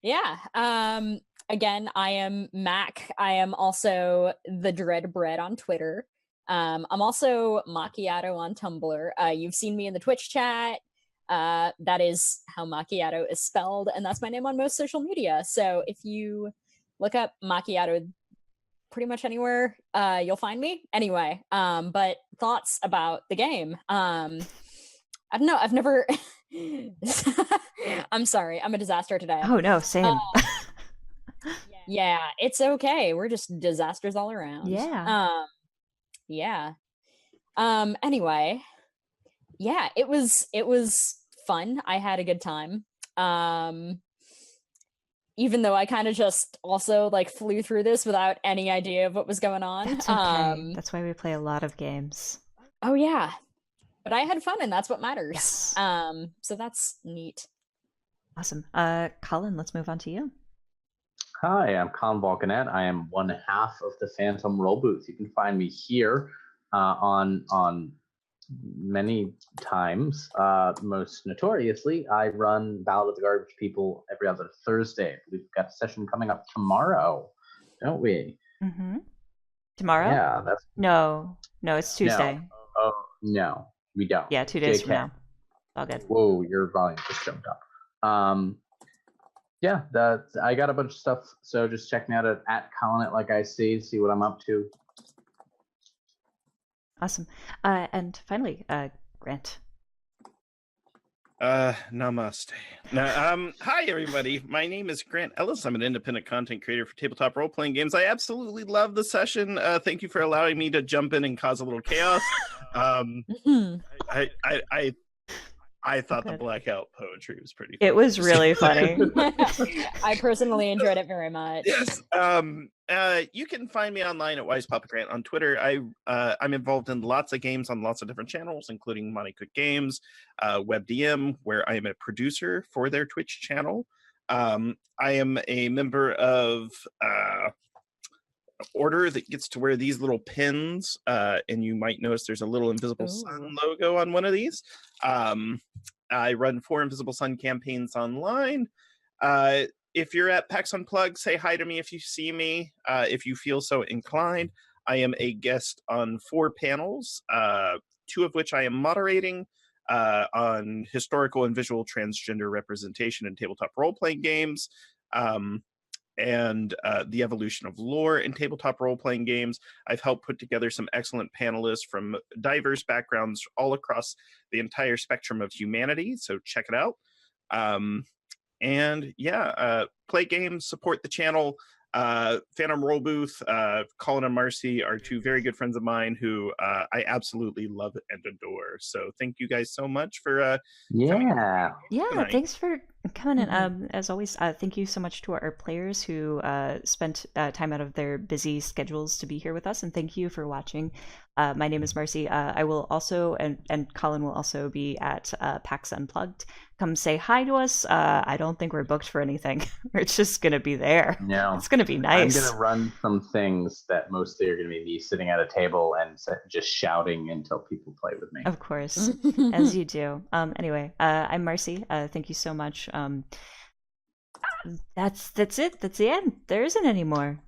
Yeah. Again, I am Mac. I am also the Dread Bread on Twitter. I'm also Macchiato on Tumblr. You've seen me in the Twitch chat. That is how Macchiato is spelled, and that's my name on most social media. So if you look up Macchiato pretty much anywhere, you'll find me. Anyway, but thoughts about the game. I don't know. I've never. I'm sorry. I'm a disaster today. Oh no, same. Yeah, it's okay. We're just disasters all around. Yeah. Yeah. Anyway, yeah, it was fun. I had a good time. Even though I kind of just also like flew through this without any idea of what was going on. That's okay. That's why we play a lot of games. Oh yeah. But I had fun, and that's what matters. Yes. So that's neat. Awesome. Colin, let's move on to you. Hi, I'm Colin Volcanet. I am one half of the Phantom Roll Booth. You can find me here on many times. Most notoriously, I run Ballad of the Garbage People every other Thursday. We've got a session coming up tomorrow, don't we? Mm-hmm. Tomorrow? Yeah, that's no, it's Tuesday. No. Oh no, we don't. Yeah, 2 days JK. from now. All good. Whoa, your volume just jumped up. Yeah, I got a bunch of stuff, so just check me out at Colin like I see what I'm up to. Awesome. And finally, Grant. Namaste. Now, hi everybody. My name is Grant Ellis. I'm an independent content creator for tabletop role-playing games. I absolutely love the session. Thank you for allowing me to jump in and cause a little chaos. I thought the blackout poetry was pretty funny. It was really funny. I personally enjoyed it very much. Yes. You can find me online at Wise Papa Grant on Twitter. I'm involved in lots of games on lots of different channels, including Monty Cook Games, WebDM, where I am a producer for their Twitch channel. I am a member of order that gets to wear these little pins, and you might notice there's a little Invisible Sun logo on one of these. I run 4 Invisible Sun campaigns online. If you're at PAX Unplugged, say hi to me if you see me, if you feel so inclined. I am a guest on 4 panels, 2 of which I am moderating, on historical and visual transgender representation in tabletop role-playing games, and the evolution of lore in tabletop role-playing games. I've helped put together some excellent panelists from diverse backgrounds all across the entire spectrum of humanity, so check it out. And yeah, play games, support the channel. Phantom Roll Booth, Colin and Marsie are 2 very good friends of mine who I absolutely love and adore. So thank you guys so much for coming. Yeah, thanks for coming in. As always, thank you so much to our players who spent time out of their busy schedules to be here with us, and thank you for watching. My name is Marsie. I will also, and Colin will also be at PAX Unplugged. Come say hi to us. I don't think we're booked for anything. We're just going to be there. No. It's going to be nice. I'm going to run some things that mostly are going to be me sitting at a table and just shouting until people play with me. Of course, as you do. Anyway, I'm Marsie. Thank you so much. That's it. That's the end. There isn't any more.